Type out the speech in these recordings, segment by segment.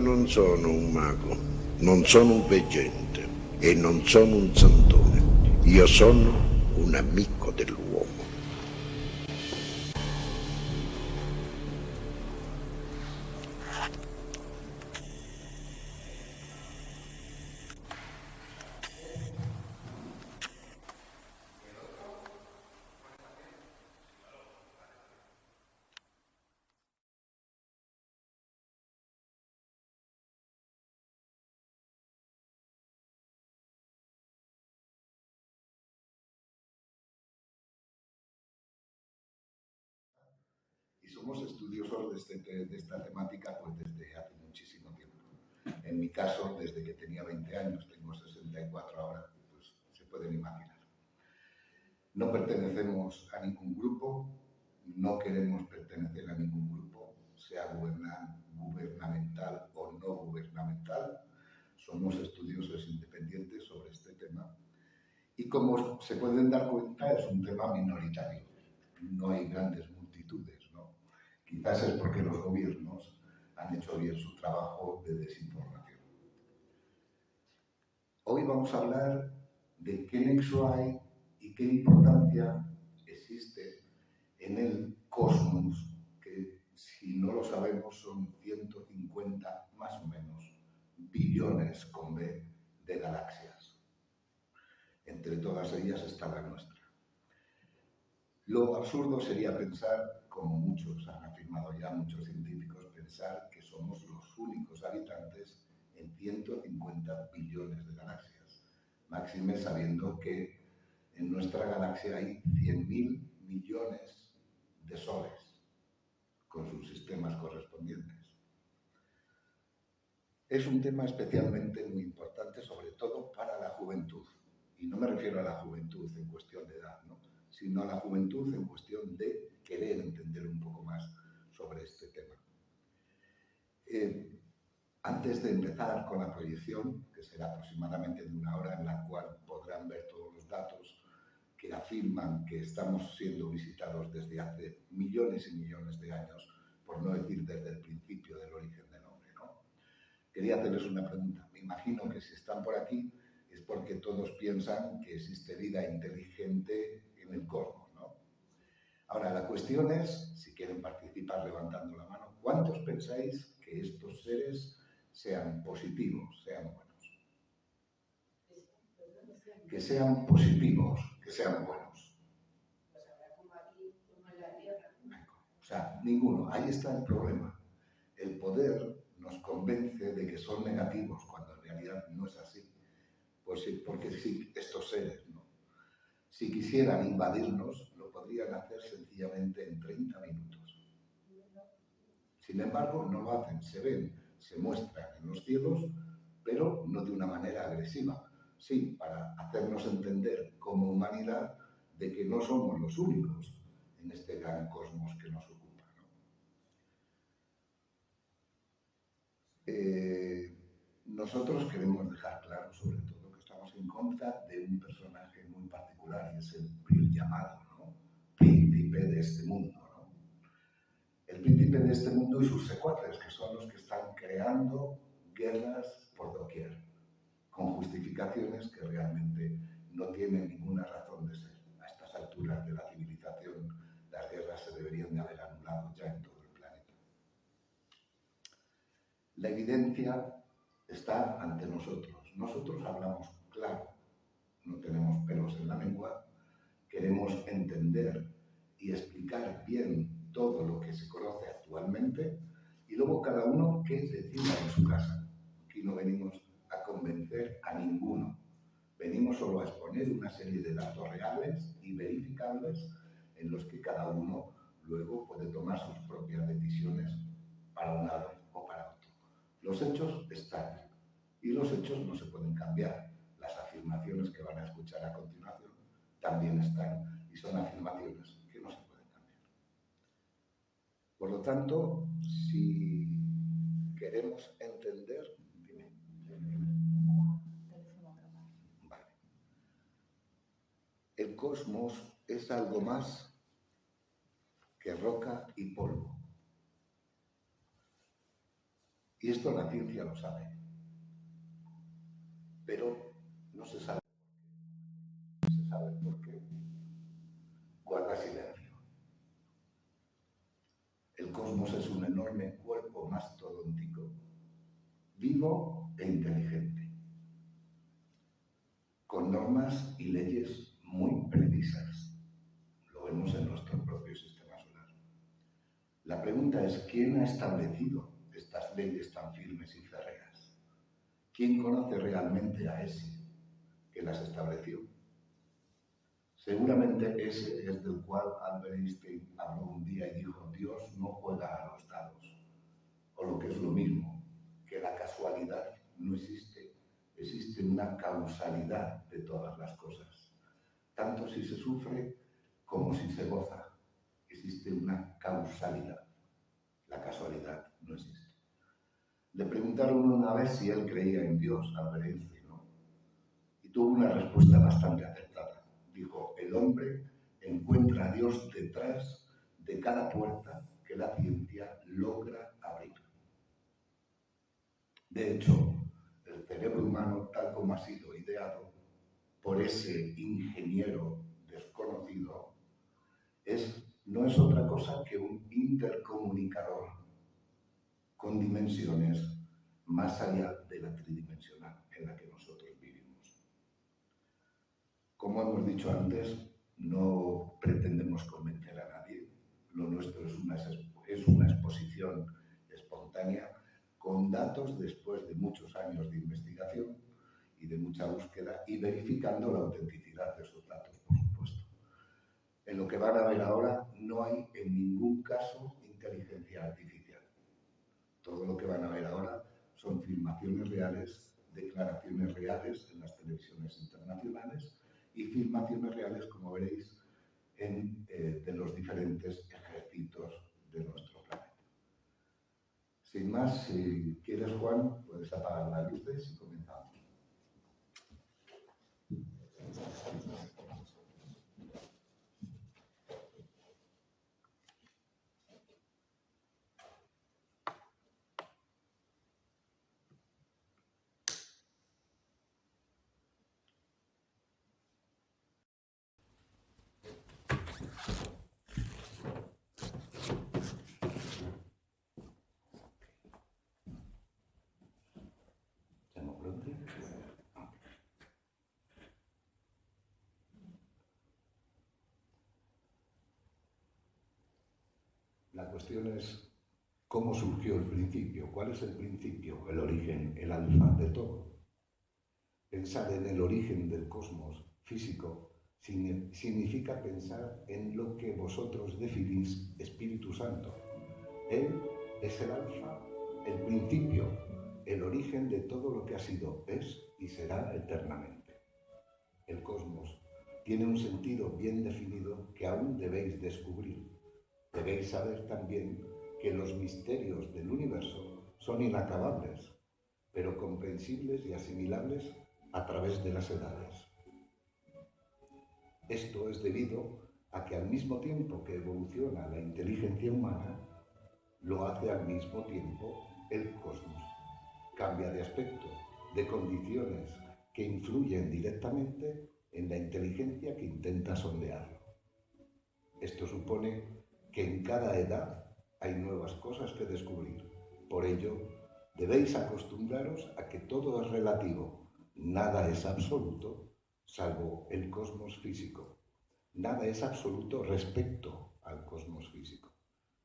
non sono un mago, non sono un veggente e non sono un santone. Io sono un amico dell'uomo. Y somos estudiosos de esta temática pues desde hace muchísimo tiempo. En mi caso, desde que tenía 20 años, tengo 64 ahora, pues se pueden imaginar. No pertenecemos a ningún grupo, no queremos pertenecer a ningún grupo, sea gubernamental o no gubernamental. Somos estudiosos independientes sobre este tema. Y como se pueden dar cuenta, es un tema minoritario. No hay grandes multitudes, ¿no? Quizás es porque los gobiernos han hecho bien su trabajo de desinformación. Hoy vamos a hablar de qué nexo hay y qué importancia existe en el cosmos, que si no lo sabemos son 150 más o menos billones con B de galaxias. Entre todas ellas está la nuestra. Lo absurdo sería pensar, como muchos han afirmado ya, muchos científicos, pensar que somos los únicos habitantes en 150 billones de galaxias. Máxime sabiendo que en nuestra galaxia hay 100.000 millones de soles con sus sistemas correspondientes. Es un tema especialmente muy importante, sobre todo para la juventud. Y no me refiero a la juventud en cuestión de edad, ¿no?, sino a la juventud en cuestión de querer entender un poco más sobre este tema. Antes de empezar con la proyección, que será aproximadamente de 1 hora, en la cual podrán ver todos los datos que afirman que estamos siendo visitados desde hace millones y millones de años, por no decir desde el principio del origen del hombre, ¿no? Quería hacerles una pregunta. Me imagino que si están por aquí es porque todos piensan que existe vida inteligente en el cosmos, ¿no? Ahora, la cuestión es, si quieren participar levantando la mano, ¿cuántos pensáis que estos seres sean positivos, sean buenos? Que sean positivos, que sean buenos. O sea, ninguno. Ahí está el problema. El poder nos convence de que son negativos, cuando en realidad no es así. Pues sí, porque sí, estos seres, ¿no?, si quisieran invadirnos, lo podrían hacer sencillamente en 30 minutos. Sin embargo, no lo hacen, se ven, se muestran en los cielos, pero no de una manera agresiva. Sí, para hacernos entender como humanidad de que no somos los únicos en este gran cosmos que nos ocupa, ¿no? Nosotros queremos dejar claro, sobre todo, que estamos en contra de un personaje muy particular, y es el llamado, ¿no?, príncipe de este mundo, ¿no? El príncipe de este mundo y sus secuaces, que son los que están creando guerras por doquier, con justificaciones que realmente no tienen ninguna razón de ser. A estas alturas de la civilización, las guerras se deberían de haber anulado ya en todo el planeta. La evidencia está ante nosotros. Nosotros hablamos claro, no tenemos pelos en la lengua, queremos entender y explicar bien todo lo que se conoce actualmente, y luego cada uno que decida en su casa. Aquí no venimos a convencer a ninguno, venimos solo a exponer una serie de datos reales y verificables en los que cada uno luego puede tomar sus propias decisiones para un lado o para otro. Los hechos están, y los hechos no se pueden cambiar. Las afirmaciones que van a escuchar a continuación también están, y son afirmaciones que no se pueden cambiar. Por lo tanto, si queremos entender... Dime. Vale. El cosmos es algo más que roca y polvo. Y esto la ciencia lo sabe, pero no se sabe por qué. ¿Se sabe por qué? Guarda silencio. El cosmos es un enorme cuerpo mastodóntico, vivo e inteligente, con normas y leyes muy precisas. Lo vemos en nuestro propio sistema solar. La pregunta es, ¿quién ha establecido estas leyes tan firmes y férreas? ¿Quién conoce realmente a ese que las estableció? Seguramente ese es del cual Albert Einstein habló un día y dijo: Dios no juega a los dados. O lo que es lo mismo, que la casualidad no existe, existe una causalidad de todas las cosas. Tanto si se sufre como si se goza, existe una causalidad. La casualidad no existe. Le preguntaron una vez si él creía en Dios, Albert Einstein, ¿no? Y tuvo una respuesta bastante acertada. Dijo: el hombre encuentra a Dios detrás de cada puerta que la ciencia logra abrir. De hecho, el cerebro humano, tal como ha sido ideado por ese ingeniero desconocido, no es otra cosa que un intercomunicador con dimensiones más allá de la tridimensional en la que nosotros vivimos. Como hemos dicho antes, no pretendemos convencer a nadie. Lo nuestro es una exposición espontánea con datos después de muchos años de investigación y de mucha búsqueda y verificando la autenticidad de esos datos, por supuesto. En lo que van a ver ahora no hay en ningún caso inteligencia artificial. Todo lo que van a ver ahora son filmaciones reales, declaraciones reales en las televisiones internacionales y filmaciones reales, como veréis, de los diferentes ejércitos de nuestro planeta. Sin más, si quieres, Juan, puedes apagar las luces y comenzamos. La cuestión es cómo surgió el principio, cuál es el principio, el origen, el alfa de todo. Pensar en el origen del cosmos físico significa pensar en lo que vosotros definís Espíritu Santo. Él es el alfa, el principio, el origen de todo lo que ha sido, es y será eternamente. El cosmos tiene un sentido bien definido que aún debéis descubrir. Debéis saber también que los misterios del universo son inacabables, pero comprensibles y asimilables a través de las edades. Esto es debido a que al mismo tiempo que evoluciona la inteligencia humana, lo hace al mismo tiempo el cosmos. Cambia de aspecto, de condiciones que influyen directamente en la inteligencia que intenta sondearlo. Esto supone que en cada edad hay nuevas cosas que descubrir. Por ello, debéis acostumbraros a que todo es relativo. Nada es absoluto, salvo el cosmos físico. Nada es absoluto respecto al cosmos físico.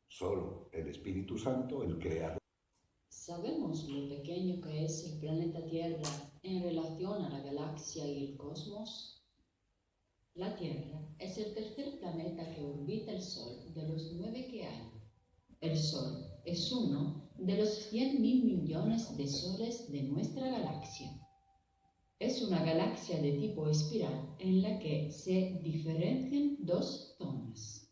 Solo el Espíritu Santo, el Creador. ¿Sabemos lo pequeño que es el planeta Tierra en relación a la galaxia y el cosmos? La Tierra es el tercer planeta que orbita el Sol de los 9 que hay. El Sol es uno de los 100.000 millones de soles de nuestra galaxia. Es una galaxia de tipo espiral en la que se diferencian dos zonas.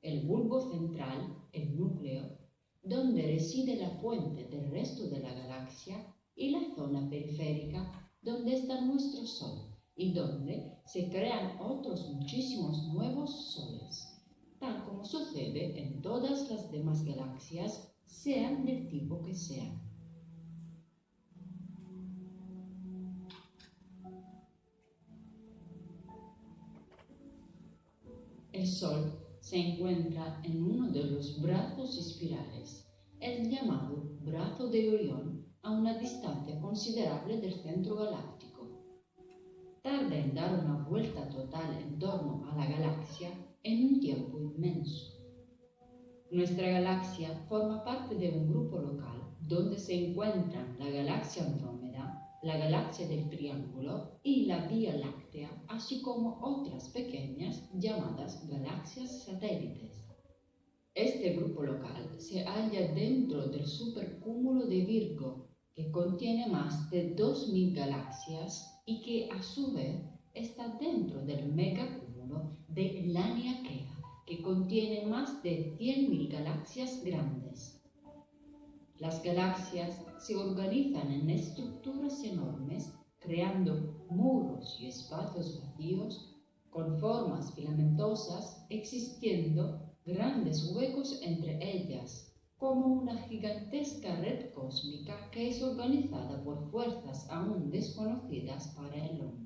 El bulbo central, el núcleo, donde reside la fuente del resto de la galaxia, y la zona periférica, donde está nuestro Sol y donde se crean otros muchísimos nuevos soles, tal como sucede en todas las demás galaxias, sean del tipo que sean. El Sol se encuentra en uno de los brazos espirales, el llamado brazo de Orión, a una distancia considerable del centro galáctico. Tarda en dar una vuelta total en torno a la galaxia en un tiempo inmenso. Nuestra galaxia forma parte de un grupo local donde se encuentran la galaxia Andrómeda, la galaxia del Triángulo y la Vía Láctea, así como otras pequeñas llamadas galaxias satélites. Este grupo local se halla dentro del supercúmulo de Virgo, que contiene más de 2000 galaxias y que a su vez está dentro del megacúmulo de Laniakea, que contiene más de 100.000 galaxias grandes. Las galaxias se organizan en estructuras enormes, creando muros y espacios vacíos con formas filamentosas, existiendo grandes huecos entre ellas, como una gigantesca red cósmica que es organizada por fuerzas aún desconocidas para el hombre.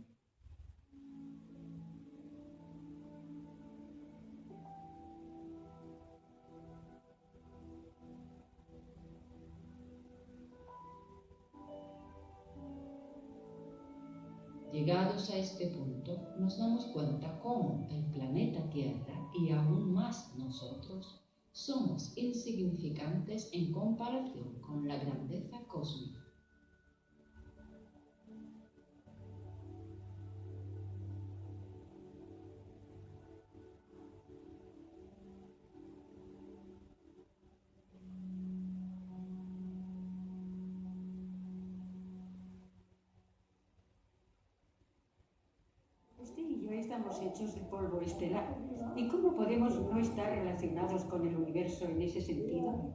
Llegados a este punto, nos damos cuenta cómo el planeta Tierra, y aún más nosotros, somos insignificantes en comparación con la grandeza cósmica. Usted y yo estamos hechos de polvo estelar. ¿Y cómo podemos no estar relacionados con el universo en ese sentido?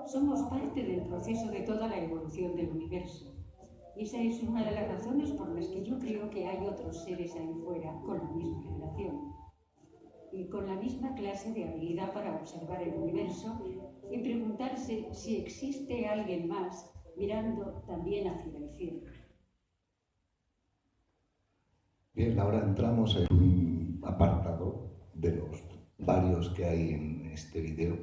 Somos parte del proceso de toda la evolución del universo. Y esa es una de las razones por las que yo creo que hay otros seres ahí fuera con la misma relación y con la misma clase de habilidad para observar el universo y preguntarse si existe alguien más mirando también hacia el cielo. Bien, ahora entramos en un apartado de los varios que hay en este vídeo,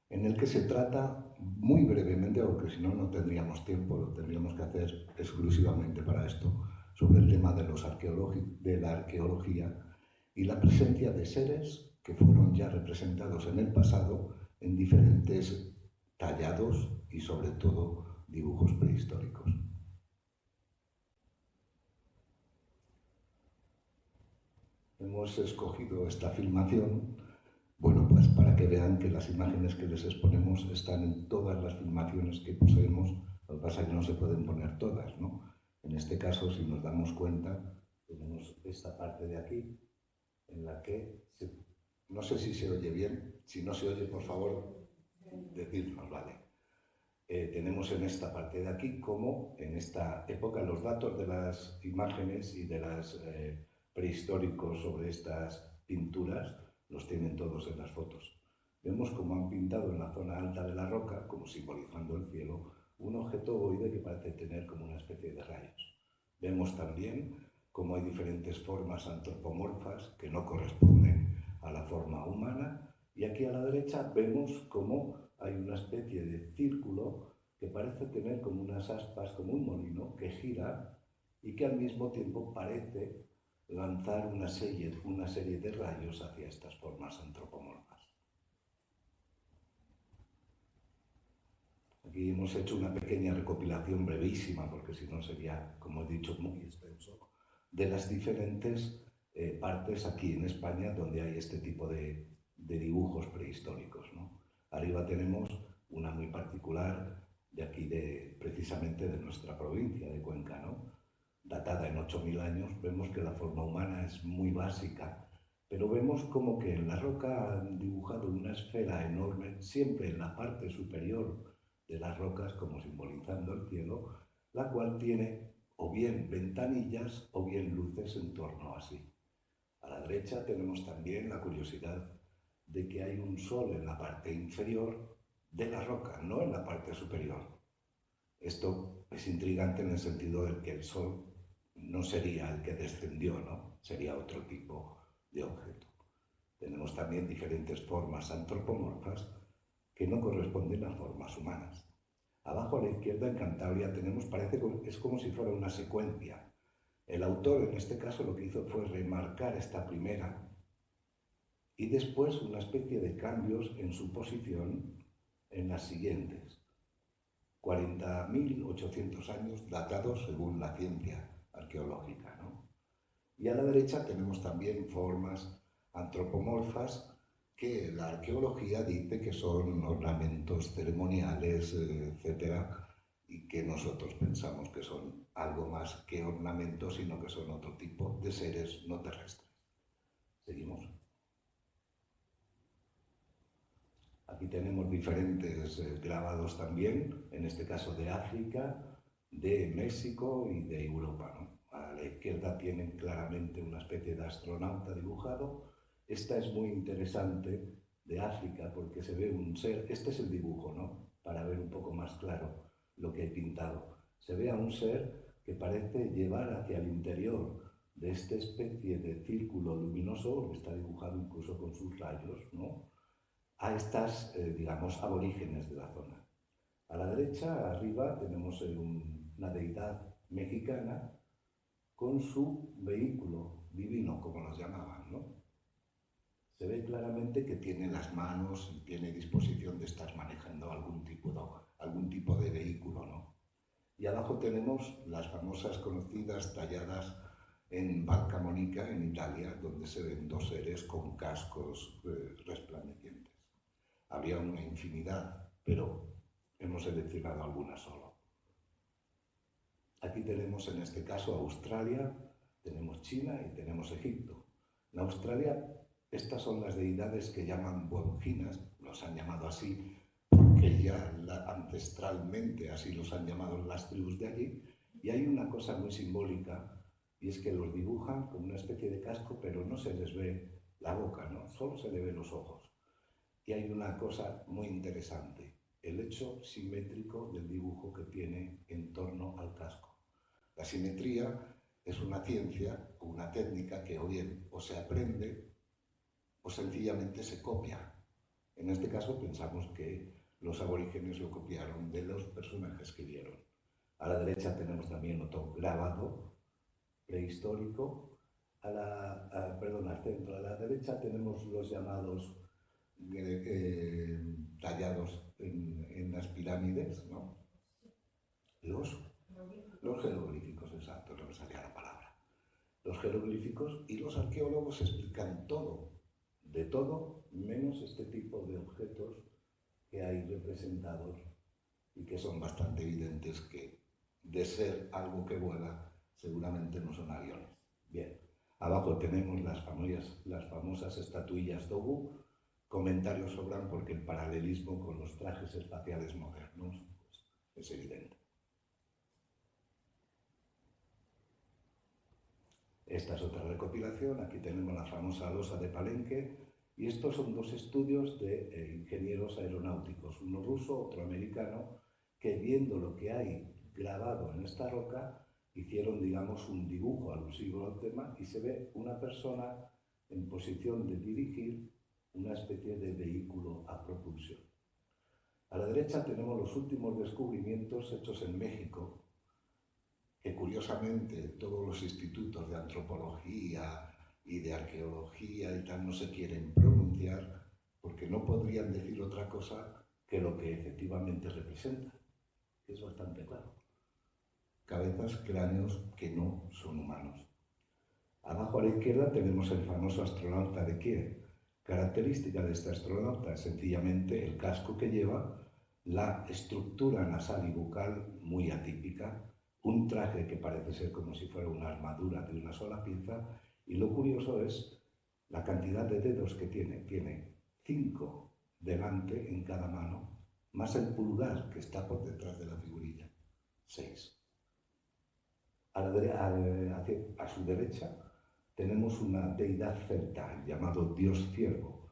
en el que se trata muy brevemente, porque si no, no tendríamos tiempo, lo tendríamos que hacer exclusivamente para esto, sobre el tema de la arqueología y la presencia de seres que fueron ya representados en el pasado en diferentes tallados y sobre todo dibujos prehistóricos. Hemos escogido esta filmación, bueno, pues para que vean que las imágenes que les exponemos están en todas las filmaciones que poseemos, lo que pasa es que no se pueden poner todas, ¿no? En este caso, si nos damos cuenta, tenemos esta parte de aquí, en la que, no sé si se oye bien, si no se oye, por favor, decidnos, ¿vale? Tenemos en esta parte de aquí como en esta época los datos de las imágenes y de las prehistóricos sobre estas pinturas los tienen todos en las fotos. Vemos cómo han pintado en la zona alta de la roca, como simbolizando el cielo, un objeto ovoide que parece tener como una especie de rayos. Vemos también cómo hay diferentes formas antropomorfas que no corresponden a la forma humana, y aquí a la derecha vemos cómo hay una especie de círculo que parece tener como unas aspas, como un molino que gira y que al mismo tiempo parece lanzar una serie de rayos hacia estas formas antropomorfas. Aquí hemos hecho una pequeña recopilación brevísima, porque si no sería, como he dicho, muy extenso, de las diferentes partes aquí en España donde hay este tipo de dibujos prehistóricos, ¿no? Arriba tenemos una muy particular de aquí, precisamente de nuestra provincia de Cuenca, ¿no? Datada en 8000 años. Vemos que la forma humana es muy básica, pero vemos como que en la roca han dibujado una esfera enorme, siempre en la parte superior de las rocas, como simbolizando el cielo, la cual tiene o bien ventanillas o bien luces en torno a sí. A la derecha tenemos también la curiosidad de que hay un sol en la parte inferior de la roca, no en la parte superior. Esto es intrigante en el sentido de que el sol no sería el que descendió, ¿no? Sería otro tipo de objeto. Tenemos también diferentes formas antropomorfas que no corresponden a formas humanas. Abajo a la izquierda, en Cantabria, tenemos, es como si fuera una secuencia. El autor, en este caso, lo que hizo fue remarcar esta primera y después una especie de cambios en su posición en las siguientes. 40.800 años datados según la ciencia arqueológica, ¿no? Y a la derecha tenemos también formas antropomorfas que la arqueología dice que son ornamentos ceremoniales, etcétera, y que nosotros pensamos que son algo más que ornamentos, sino que son otro tipo de seres no terrestres. Seguimos. Aquí tenemos diferentes grabados también, en este caso de África, de México y de Europa, ¿no? A la izquierda tienen claramente una especie de astronauta dibujado. Esta es muy interesante, de África, porque se ve un ser, este es el dibujo, ¿no? Para ver un poco más claro lo que he pintado. Se ve a un ser que parece llevar hacia el interior de esta especie de círculo luminoso, que está dibujado incluso con sus rayos, ¿no? A estas, digamos, aborígenes de la zona. A la derecha, arriba, tenemos una deidad mexicana con su vehículo divino, como los llamaban, ¿no? Se ve claramente que tiene las manos y tiene disposición de estar manejando algún tipo de vehículo, ¿no? Y abajo tenemos las famosas conocidas talladas en Val Camonica, en Italia, donde se ven dos seres con cascos resplandecientes. Había una infinidad, pero hemos seleccionado algunas solo. Aquí tenemos en este caso Australia, tenemos China y tenemos Egipto. En Australia, estas son las deidades que llaman buebujinas, los han llamado así porque ya ancestralmente así los han llamado las tribus de allí, y hay una cosa muy simbólica, y es que los dibujan con una especie de casco, pero no se les ve la boca, ¿no? Solo se le ven los ojos. Y hay una cosa muy interesante, el hecho simétrico del dibujo que tiene en torno al casco. La simetría es una ciencia o una técnica que o se aprende o sencillamente se copia. En este caso pensamos que los aborígenes lo copiaron de los personajes que vieron. A la derecha tenemos también otro grabado prehistórico. Al centro, a la derecha tenemos los llamados tallados en las pirámides, ¿no? Los jeroglíficos, exacto, no me salía la palabra. Los jeroglíficos, y los arqueólogos explican todo, de todo, menos este tipo de objetos que hay representados y que son bastante evidentes que, de ser algo que vuela, seguramente no son aviones. Bien, abajo tenemos las famosas estatuillas Dogu. Comentarios sobran porque el paralelismo con los trajes espaciales modernos pues, es evidente. Esta es otra recopilación. Aquí tenemos la famosa losa de Palenque, y estos son dos estudios de ingenieros aeronáuticos, uno ruso, otro americano, que viendo lo que hay grabado en esta roca, hicieron, digamos, un dibujo alusivo al tema, y se ve una persona en posición de dirigir una especie de vehículo a propulsión. A la derecha tenemos los últimos descubrimientos hechos en México, que curiosamente todos los institutos de antropología y de arqueología y tal no se quieren pronunciar porque no podrían decir otra cosa que lo que efectivamente representa, que es bastante claro. Cabezas, cráneos que no son humanos. Abajo a la izquierda tenemos el famoso astronauta de Kiev. Característica de este astronauta es sencillamente el casco que lleva, la estructura nasal y bucal muy atípica, un traje que parece ser como si fuera una armadura de una sola pieza, y lo curioso es la cantidad de dedos que tiene. Tiene 5 delante en cada mano, más el pulgar que está por detrás de la figurilla, 6. A su derecha tenemos una deidad celta, llamado Dios Ciervo.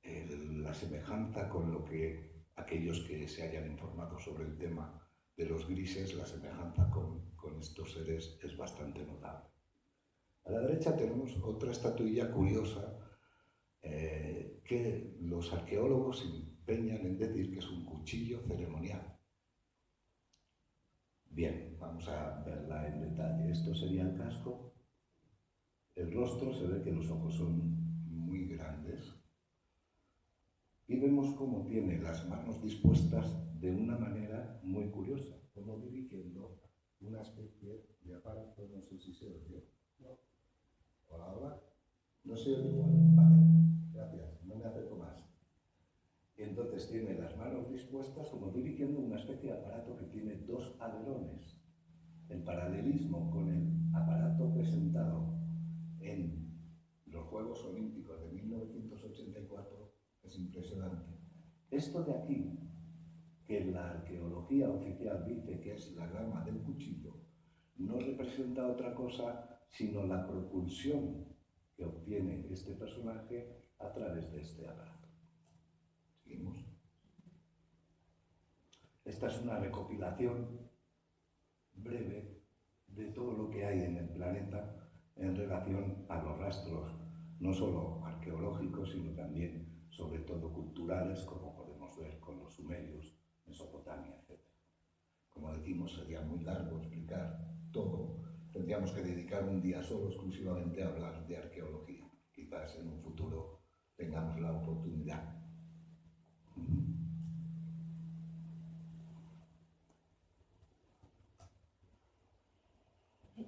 La semejanza con lo que aquellos que se hayan informado sobre el tema de los grises, la semejanza con estos seres es bastante notable. A la derecha tenemos otra estatuilla curiosa, que los arqueólogos se empeñan en decir que es un cuchillo ceremonial. Bien, vamos a verla en detalle. Esto sería el casco. El rostro, se ve que los ojos son muy grandes. Y vemos cómo tiene las manos dispuestas de una manera muy curiosa, como dirigiendo una especie de aparato. No sé si se oye. Hola, hola. No se oye igual. Vale, gracias. No me acerco más. Entonces tiene las manos dispuestas como dirigiendo una especie de aparato que tiene dos alerones. El paralelismo con el aparato presentado en los Juegos Olímpicos de 1984 es impresionante. Esto de aquí, que la arqueología oficial dice que es la rama del cuchillo, no representa otra cosa sino la propulsión que obtiene este personaje a través de este aparato. ¿Seguimos? Esta es una recopilación breve de todo lo que hay en el planeta en relación a los rastros, no solo arqueológicos, sino también, sobre todo, culturales, como podemos ver con los sumerios, Mesopotamia, etc. Como decimos, sería muy largo explicar todo. Tendríamos que dedicar un día solo exclusivamente a hablar de arqueología. Quizás en un futuro tengamos la oportunidad.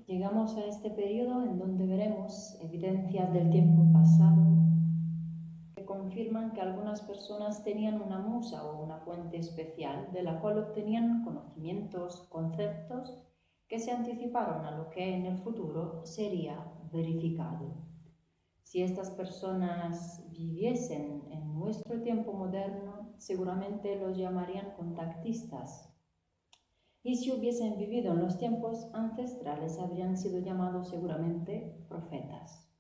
Llegamos a este periodo en donde veremos evidencias del tiempo pasado que confirman que algunas personas tenían una musa o una fuente especial de la cual obtenían conocimientos, conceptos que se anticiparon a lo que en el futuro sería verificado. Si estas personas viviesen en nuestro tiempo moderno, seguramente los llamarían contactistas. Y si hubiesen vivido en los tiempos ancestrales, habrían sido llamados seguramente profetas.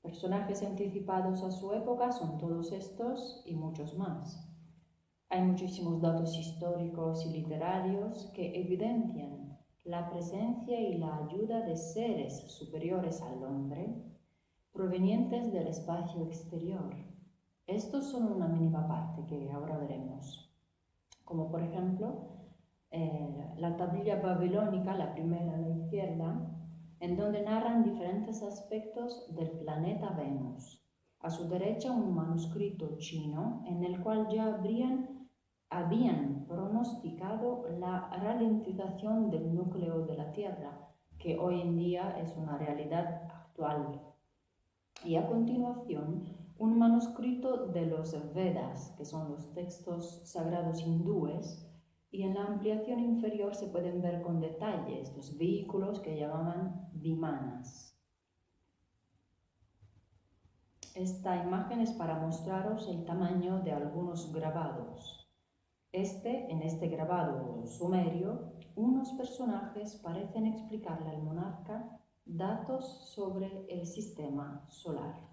Personajes anticipados a su época son todos estos y muchos más. Hay muchísimos datos históricos y literarios que evidencian la presencia y la ayuda de seres superiores al hombre, provenientes del espacio exterior. Estos son una mínima parte que ahora veremos, como por ejemplo la tablilla babilónica, la primera a la izquierda, en donde narran diferentes aspectos del planeta Venus. A su derecha un manuscrito chino en el cual ya habían pronosticado la ralentización del núcleo de la Tierra, que hoy en día es una realidad actual. Y a continuación un manuscrito de los Vedas, que son los textos sagrados hindúes, y en la ampliación inferior se pueden ver con detalle estos vehículos que llamaban vimanas. Esta imagen es para mostraros el tamaño de algunos grabados. En este grabado sumerio, unos personajes parecen explicarle al monarca datos sobre el sistema solar.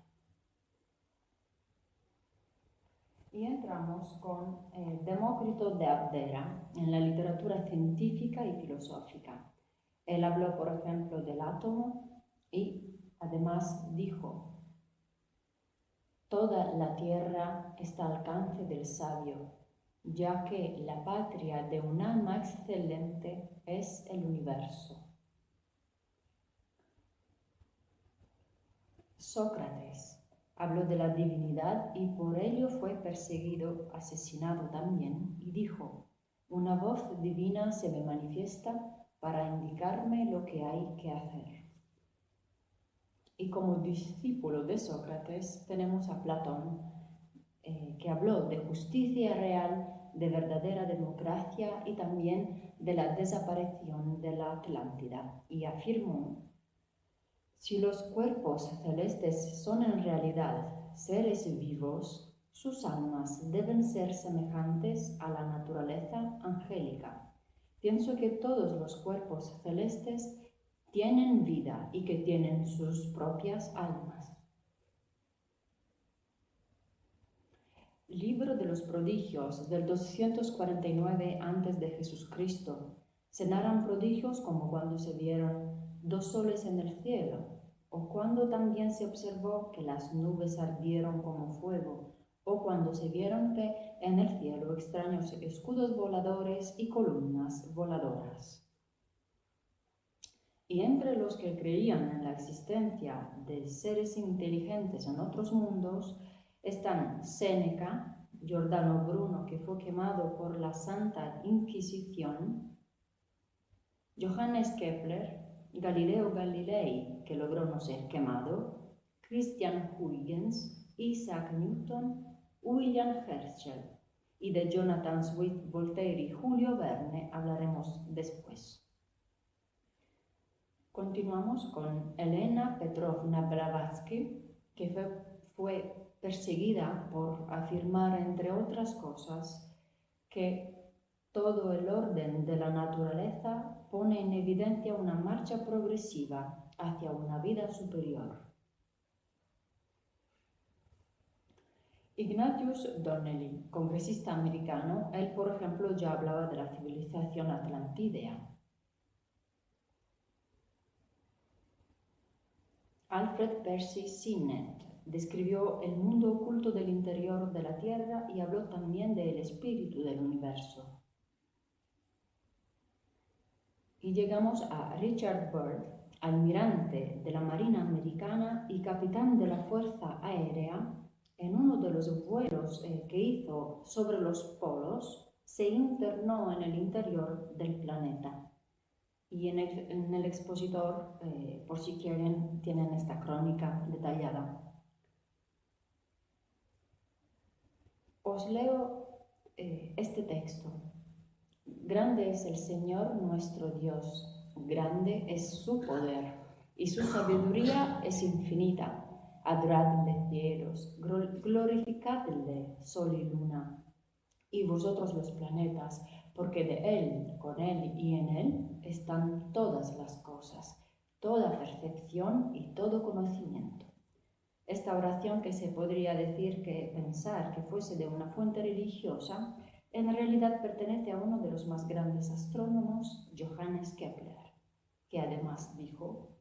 Y entramos con Demócrito de Abdera en la literatura científica y filosófica. Él habló, por ejemplo, del átomo y además dijo: toda la tierra está al alcance del sabio, ya que la patria de un alma excelente es el universo. Sócrates habló de la divinidad y por ello fue perseguido, asesinado también, y dijo: una voz divina se me manifiesta para indicarme lo que hay que hacer. Y como discípulo de Sócrates tenemos a Platón, que habló de justicia real, de verdadera democracia y también de la desaparición de la Atlántida, y afirmó: si los cuerpos celestes son en realidad seres vivos, sus almas deben ser semejantes a la naturaleza angélica. Pienso que todos los cuerpos celestes tienen vida y que tienen sus propias almas. Libro de los Prodigios del 249 a.C. Se narran prodigios como cuando se vieron 2 soles en el cielo, o cuando también se observó que las nubes ardieron como fuego, o cuando se vieron que en el cielo extraños escudos voladores y columnas voladoras. Y entre los que creían en la existencia de seres inteligentes en otros mundos están Séneca, Giordano Bruno, que fue quemado por la Santa Inquisición, Johannes Kepler, Galileo Galilei, que logró no ser quemado, Christian Huygens, Isaac Newton, William Herschel, y de Jonathan Swift, Voltaire y Julio Verne hablaremos después. Continuamos con Elena Petrovna Blavatsky, que fue perseguida por afirmar, entre otras cosas, que todo el orden de la naturaleza pone en evidencia una marcha progresiva hacia una vida superior. Ignatius Donnelly, congresista americano, él, por ejemplo, ya hablaba de la civilización atlantidea. Alfred Percy Sinnett describió el mundo oculto del interior de la Tierra y habló también del espíritu del universo. Y llegamos a Richard Byrd, almirante de la Marina Americana y capitán de la Fuerza Aérea. En uno de los vuelos que hizo sobre los polos, se internó en el interior del planeta. Y en el expositor, por si quieren, tienen esta crónica detallada. Os leo este texto. Grande es el Señor nuestro Dios, grande es su poder, y su sabiduría es infinita. Adoradle cielos, glorificadle sol y luna, y vosotros los planetas, porque de Él, con Él y en Él están todas las cosas, toda percepción y todo conocimiento. Esta oración, que se podría decir que pensar que fuese de una fuente religiosa, en realidad pertenece a uno de los más grandes astrónomos, Johannes Kepler, que además dijo: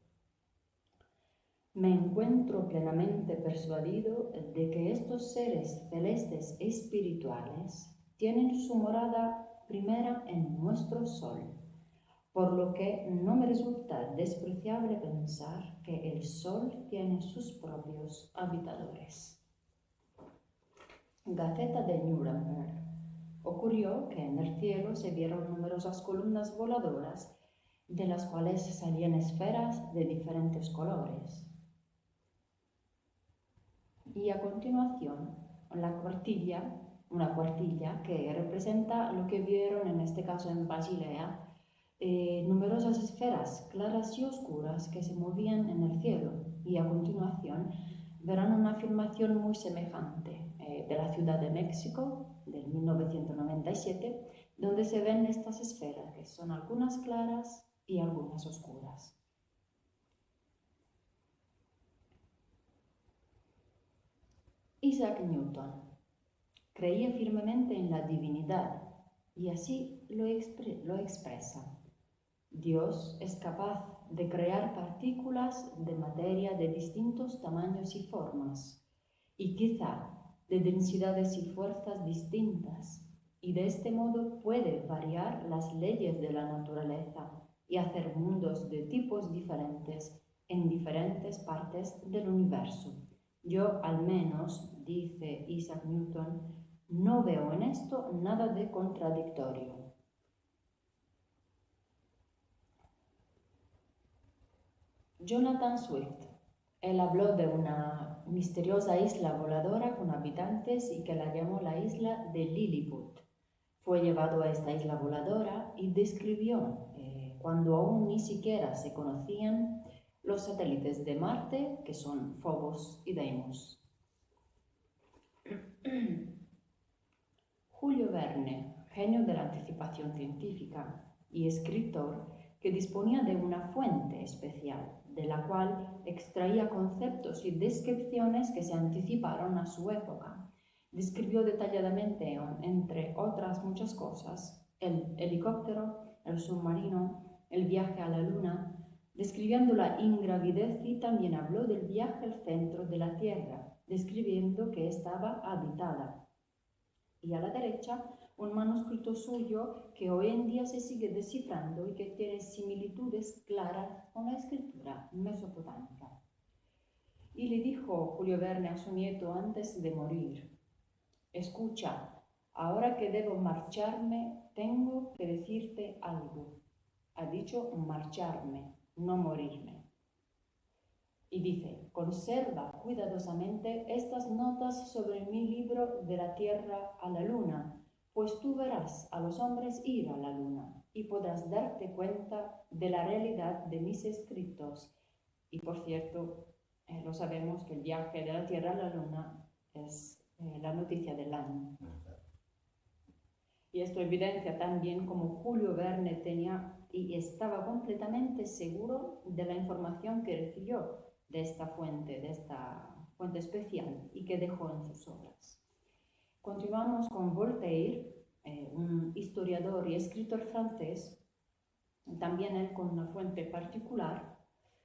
me encuentro plenamente persuadido de que estos seres celestes e espirituales tienen su morada primera en nuestro Sol, por lo que no me resulta despreciable pensar que el Sol tiene sus propios habitadores. Gaceta de Nuremberg. Ocurrió que en el cielo se vieron numerosas columnas voladoras, de las cuales salían esferas de diferentes colores. Y a continuación, una cuartilla que representa lo que vieron en este caso en Basilea, numerosas esferas claras y oscuras que se movían en el cielo. Y a continuación verán una afirmación muy semejante de la Ciudad de México del 1997, donde se ven estas esferas, que son algunas claras y algunas oscuras. Isaac Newton creía firmemente en la divinidad y así lo expresa. Dios es capaz de crear partículas de materia de distintos tamaños y formas, y quizá de densidades y fuerzas distintas, y de este modo puede variar las leyes de la naturaleza y hacer mundos de tipos diferentes en diferentes partes del universo. Yo, al menos, dice Isaac Newton, no veo en esto nada de contradictorio. Jonathan Swift. Él habló de una misteriosa isla voladora con habitantes y que la llamó la isla de Lilliput. Fue llevado a esta isla voladora y describió, cuando aún ni siquiera se conocían, los satélites de Marte, que son Phobos y Deimos. Julio Verne, genio de la anticipación científica y escritor que disponía de una fuente especial, de la cual extraía conceptos y descripciones que se anticiparon a su época. Describió detalladamente, entre otras muchas cosas, el helicóptero, el submarino, el viaje a la Luna, Describiendo la ingravidez, y también habló del viaje al centro de la tierra, describiendo que estaba habitada. Y a la derecha, un manuscrito suyo que hoy en día se sigue descifrando y que tiene similitudes claras con la escritura mesopotámica. Y le dijo Julio Verne a su nieto antes de morir: escucha, ahora que debo marcharme, tengo que decirte algo. Ha dicho marcharme, no morirme. Y dice: conserva cuidadosamente estas notas sobre mi libro de la Tierra a la Luna, pues tú verás a los hombres ir a la Luna y podrás darte cuenta de la realidad de mis escritos. Y por cierto, lo sabemos que el viaje de la Tierra a la Luna es la noticia del año. Y esto evidencia también cómo Julio Verne tenía y estaba completamente seguro de la información que recibió de esta fuente especial y que dejó en sus obras. Continuamos con Voltaire, un historiador y escritor francés, también él con una fuente particular,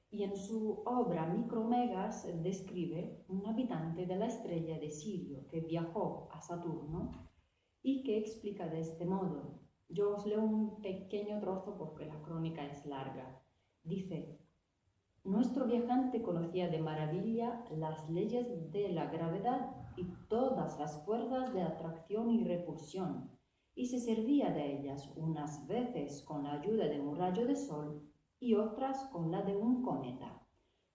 y en su obra Micromegas describe un habitante de la estrella de Sirio que viajó a Saturno y que explica de este modo. Yo os leo un pequeño trozo porque la crónica es larga. Dice: nuestro viajante conocía de maravilla las leyes de la gravedad y todas las fuerzas de atracción y repulsión, y se servía de ellas unas veces con la ayuda de un rayo de sol y otras con la de un cometa.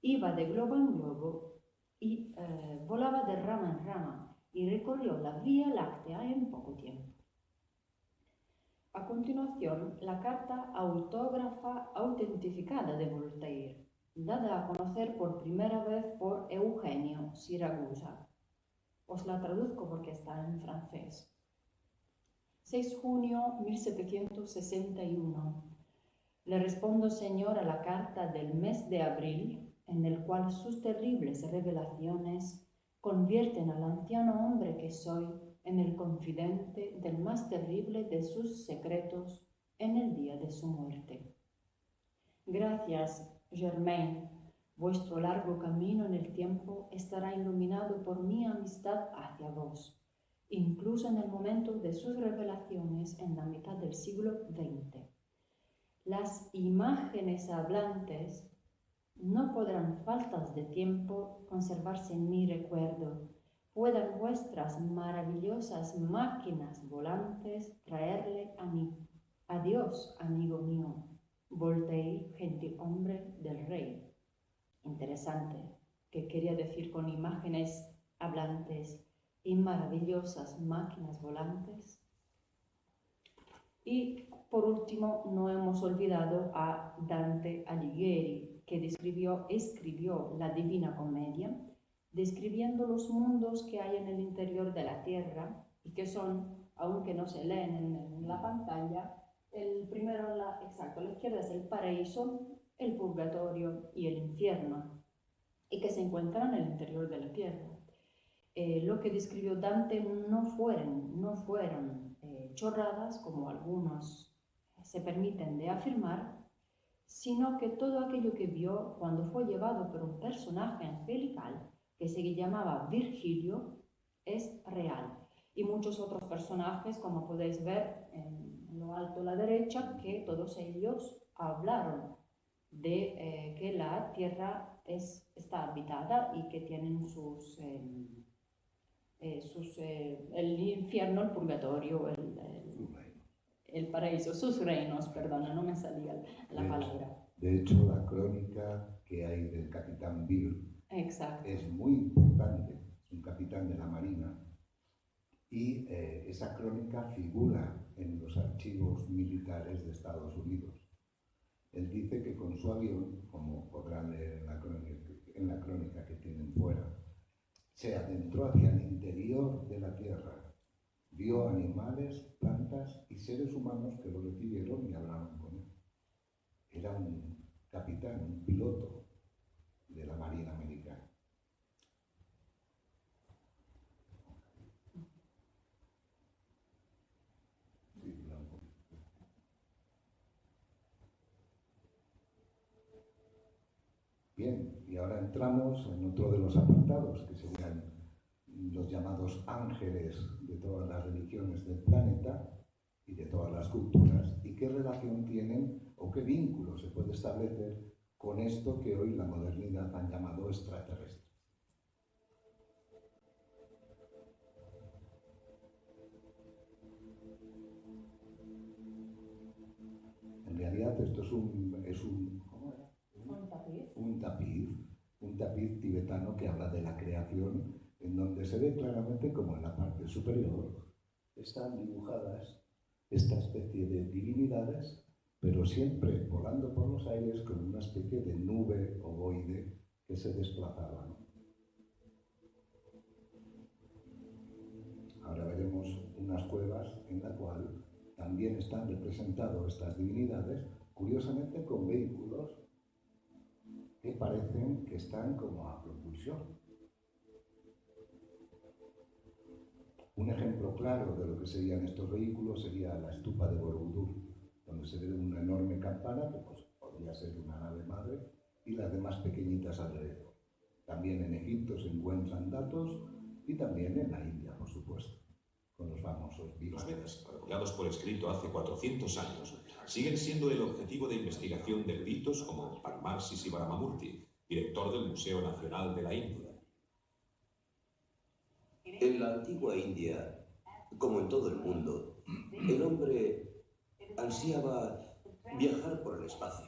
Iba de globo en globo y volaba de rama en rama y recorrió la Vía Láctea en poco tiempo. A continuación, la carta autógrafa autentificada de Voltaire, dada a conocer por primera vez por Eugenio Siragusa. Os la traduzco porque está en francés. 6 junio 1761. Le respondo, Señor, a la carta del mes de abril, en el cual sus terribles revelaciones convierten al anciano hombre que soy en el confidente del más terrible de sus secretos en el día de su muerte. Gracias, Germain. Vuestro largo camino en el tiempo estará iluminado por mi amistad hacia vos, incluso en el momento de sus revelaciones en la mitad del siglo XX. Las imágenes hablantes no podrán, faltas de tiempo, conservarse en mi recuerdo. Puedan vuestras maravillosas máquinas volantes traerle a mí. Adiós, amigo mío. Voltaire, gentilhombre del rey. Interesante. ¿Qué quería decir con imágenes hablantes y maravillosas máquinas volantes? Y por último, no hemos olvidado a Dante Alighieri, que escribió la Divina Comedia, describiendo los mundos que hay en el interior de la tierra y que son, aunque no se leen en la pantalla, el primero, a la izquierda es el paraíso, el purgatorio y el infierno, y que se encuentran en el interior de la tierra. Lo que describió Dante no fueron chorradas, como algunos se permiten de afirmar, sino que todo aquello que vio cuando fue llevado por un personaje angelical que se llamaba Virgilio es real. Y muchos otros personajes, como podéis ver en lo alto a la derecha, que todos ellos hablaron de que la tierra está habitada y que tienen el infierno, el purgatorio, el paraíso, sus reinos, perdona, no me salía la palabra. De hecho, la crónica que hay del capitán Bill es muy importante, es un capitán de la Marina, y esa crónica figura en los archivos militares de Estados Unidos. Él dice que con su avión, como podrán leer en la crónica que tienen fuera, se adentró hacia el interior de la Tierra, vio animales, plantas y seres humanos que lo recibieron y hablaron con él. Era un capitán, un piloto de la Marina Americana. Bien, y ahora entramos en otro de los apartados, que serían los llamados ángeles de todas las religiones del planeta y de todas las culturas, y qué relación tienen o qué vínculo se puede establecer con esto que hoy la modernidad han llamado extraterrestre. En realidad esto es un tapiz tibetano que habla de la creación, en donde se ve claramente como en la parte superior están dibujadas esta especie de divinidades, pero siempre volando por los aires con una especie de nube ovoide que se desplazaba, ¿no? Ahora veremos unas cuevas en la cual también están representadas estas divinidades, curiosamente con vehículos que parecen que están como a propulsión. Un ejemplo claro de lo que serían estos vehículos sería la estupa de Borobudur, donde se ve una enorme campana, que pues, podría ser una nave madre, y las demás pequeñitas alrededor. También en Egipto se encuentran datos, y también en la India, por supuesto, con los famosos Los Vedas, articulados por escrito hace 400 años, siguen siendo el objetivo de investigación de eruditos como Parmarsi Sivaramamurti, director del Museo Nacional de la India. En la antigua India, como en todo el mundo, el hombre ansiaba viajar por el espacio.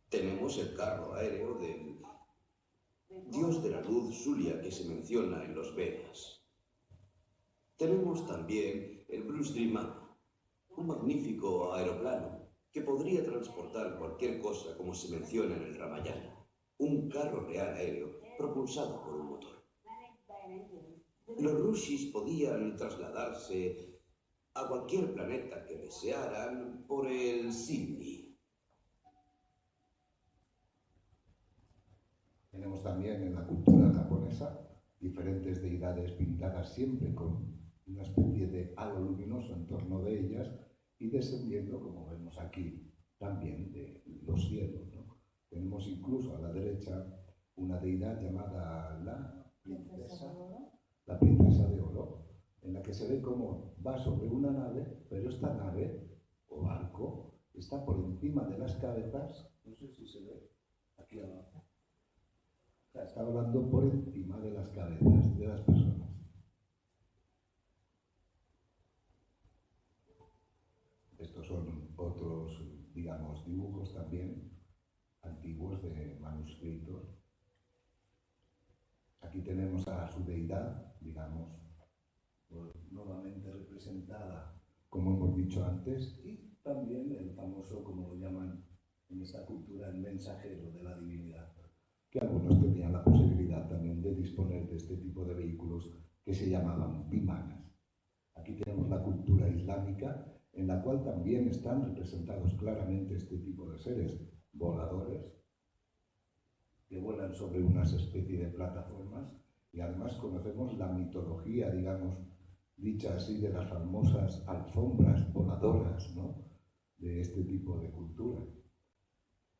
Tenemos el carro aéreo del dios de la luz Surya que se menciona en los Vedas. Tenemos también el Brusdriman, un magnífico aeroplano que podría transportar cualquier cosa como se menciona en el Ramayana, un carro real aéreo propulsado por un motor. Los Rishis podían trasladarse a cualquier planeta que desearan por el Sindhi. Tenemos también en la cultura japonesa diferentes deidades pintadas siempre con una especie de halo luminoso en torno de ellas y descendiendo, como vemos aquí, también de los cielos, ¿no? Tenemos incluso a la derecha una deidad llamada la princesa de oro, en la que se ve cómo va sobre una nave, pero esta nave o barco está por encima de las cabezas, no sé si se ve aquí abajo, o sea, está volando por encima de las cabezas de las personas. Estos son otros, digamos, dibujos también antiguos de manuscritos. Aquí tenemos a su deidad, digamos, nuevamente representada, como hemos dicho antes, y también el famoso, como lo llaman en esta cultura, el mensajero de la divinidad, que algunos tenían la posibilidad también de disponer de este tipo de vehículos que se llamaban vimanas. Aquí tenemos la cultura islámica, en la cual también están representados claramente este tipo de seres voladores, que vuelan sobre unas especies de plataformas, y además conocemos la mitología, digamos, dicha así, de las famosas alfombras voladoras, ¿no?, de este tipo de cultura.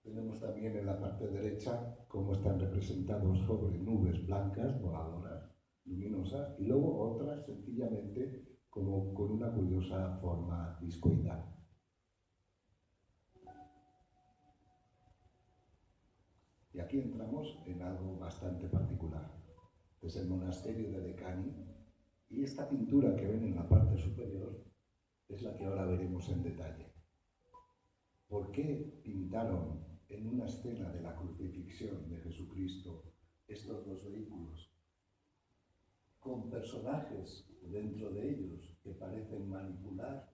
Tenemos también en la parte derecha cómo están representados sobre nubes blancas, voladoras, luminosas, y luego otras sencillamente como con una curiosa forma discoidal. Y aquí entramos en algo bastante particular. Es el monasterio de Decani, y esta pintura que ven en la parte superior es la que ahora veremos en detalle. ¿Por qué pintaron en una escena de la crucifixión de Jesucristo estos dos vehículos, con personajes dentro de ellos que parecen manipular,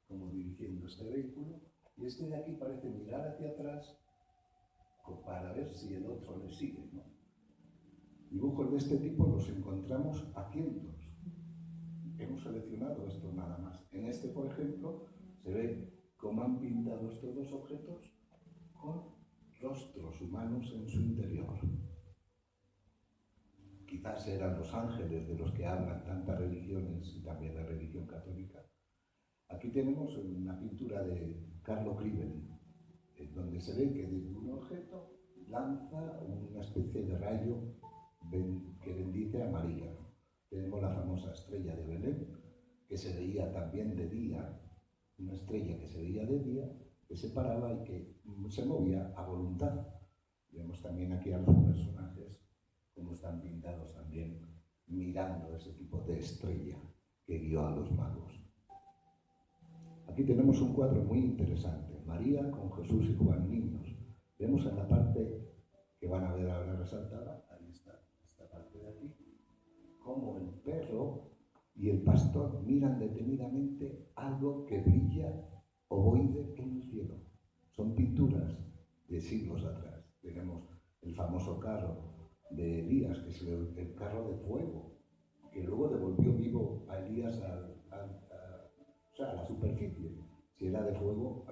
como dirigiendo este vehículo, y este de aquí parece mirar hacia atrás para ver si el otro le sigue, ¿no? Dibujos de este tipo los encontramos a cientos. Hemos seleccionado estos nada más. En este, por ejemplo, se ve cómo han pintado estos dos objetos con rostros humanos en su interior. Quizás eran los ángeles de los que hablan tantas religiones y también la religión católica. Aquí tenemos una pintura de Carlo Crivelli, donde se ve que desde un objeto lanza una especie de rayo que bendice a María, ¿no? Tenemos la famosa estrella de Belén, que se veía también de día, una estrella que se veía de día, que se paraba y que se movía a voluntad. Vemos también aquí a los personajes como están pintados también mirando ese tipo de estrella que guió a los magos. Aquí tenemos un cuadro muy interesante, María con Jesús y Juan niños. Vemos en la parte que van a ver ahora resaltada, ahí está, esta parte de aquí, cómo el perro y el pastor miran detenidamente algo que brilla ovoide en el cielo. Son pinturas de siglos atrás. Tenemos el famoso carro de Elías, que es el carro de fuego, que luego devolvió vivo a Elías a la superficie. Si era de fuego,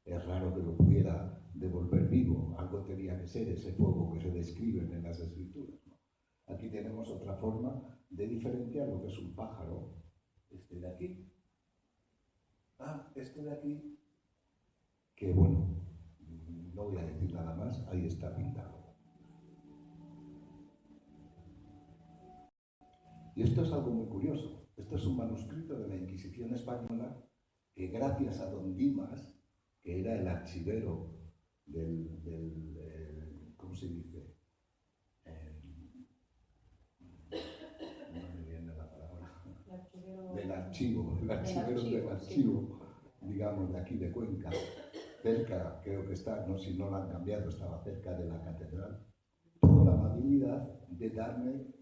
es raro que lo pudiera devolver vivo. Algo tenía que ser ese fuego que se describen en las escrituras, ¿no? Aquí tenemos otra forma de diferenciar lo que es un pájaro. Este de aquí. Este de aquí, que bueno, no voy a decir nada más, ahí está pintado. Y esto es algo muy curioso. Esto es un manuscrito de la Inquisición española que, gracias a don Dimas, que era el archivero ¿cómo se dice? No me viene la palabra. Del archivo, digamos, de aquí de Cuenca, cerca, creo que está, no, si no lo han cambiado, estaba cerca de la catedral, tuvo la amabilidad de darme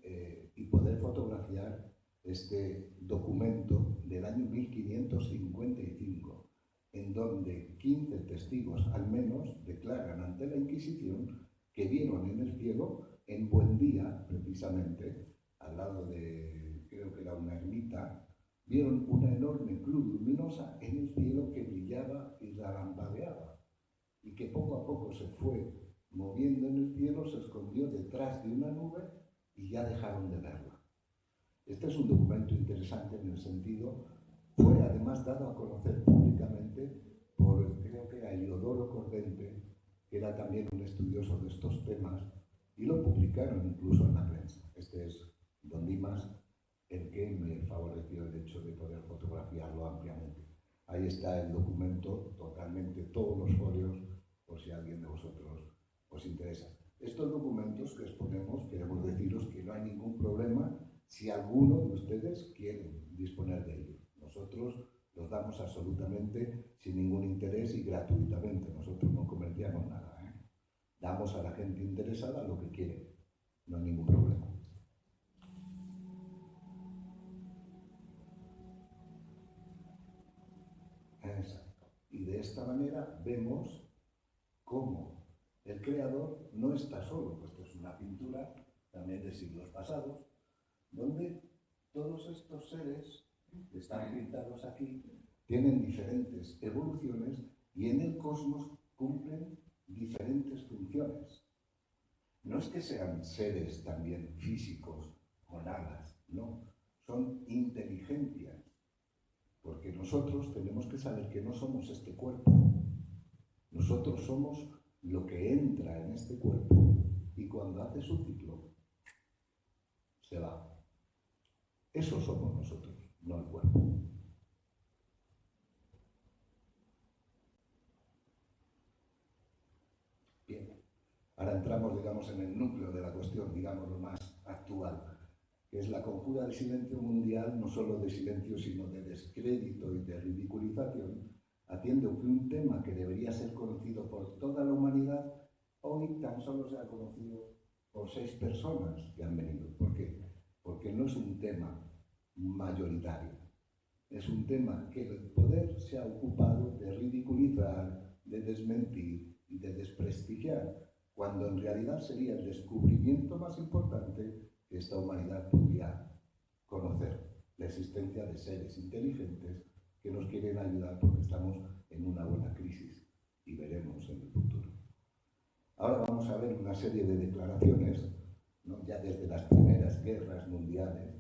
y poder fotografiar este documento del año 1555, en donde 15 testigos al menos declaran ante la Inquisición que vieron en el cielo, en buen día, precisamente, al lado de, creo que era una ermita, vieron una enorme cruz luminosa en el cielo que brillaba y relampagueaba, y que poco a poco se fue moviendo en el cielo, se escondió detrás de una nube y ya dejaron de verla. Este es un documento interesante en el sentido, fue además dado a conocer públicamente por, creo que era Heliodoro Cordente, que era también un estudioso de estos temas, y lo publicaron incluso en la prensa. Este es don Dimas, el que me favoreció el hecho de poder fotografiarlo ampliamente. Ahí está el documento, totalmente todos los folios, por si alguien de vosotros os interesa. Estos documentos que exponemos, queremos deciros que no hay ningún problema si alguno de ustedes quiere disponer de ellos. Nosotros los damos absolutamente sin ningún interés y gratuitamente. Nosotros no comerciamos nada, ¿eh? Damos a la gente interesada lo que quiere. No hay ningún problema. Exacto. Y de esta manera vemos cómo el creador no está solo, puesto es una pintura también de siglos pasados, donde todos estos seres que están pintados aquí tienen diferentes evoluciones y en el cosmos cumplen diferentes funciones. No es que sean seres también físicos con alas, no, son inteligencias, porque nosotros tenemos que saber que no somos este cuerpo, nosotros somos lo que entra en este cuerpo y cuando hace su ciclo se va. Eso somos nosotros, no el cuerpo. Bien, ahora entramos, digamos, en el núcleo de la cuestión, digamos, lo más actual, que es la conjura del silencio mundial, no solo de silencio, sino de descrédito y de ridiculización, haciendo que un tema que debería ser conocido por toda la humanidad, hoy tan solo sea conocido por 6 personas que han venido. ¿Por qué? Porque no es un tema mayoritario. Es un tema que el poder se ha ocupado de ridiculizar, de desmentir y de desprestigiar, cuando en realidad sería el descubrimiento más importante que esta humanidad podría conocer, la existencia de seres inteligentes que nos quieren ayudar porque estamos en una buena crisis y veremos en el futuro. Ahora vamos a ver una serie de declaraciones, ¿no? Ya desde las primeras guerras mundiales,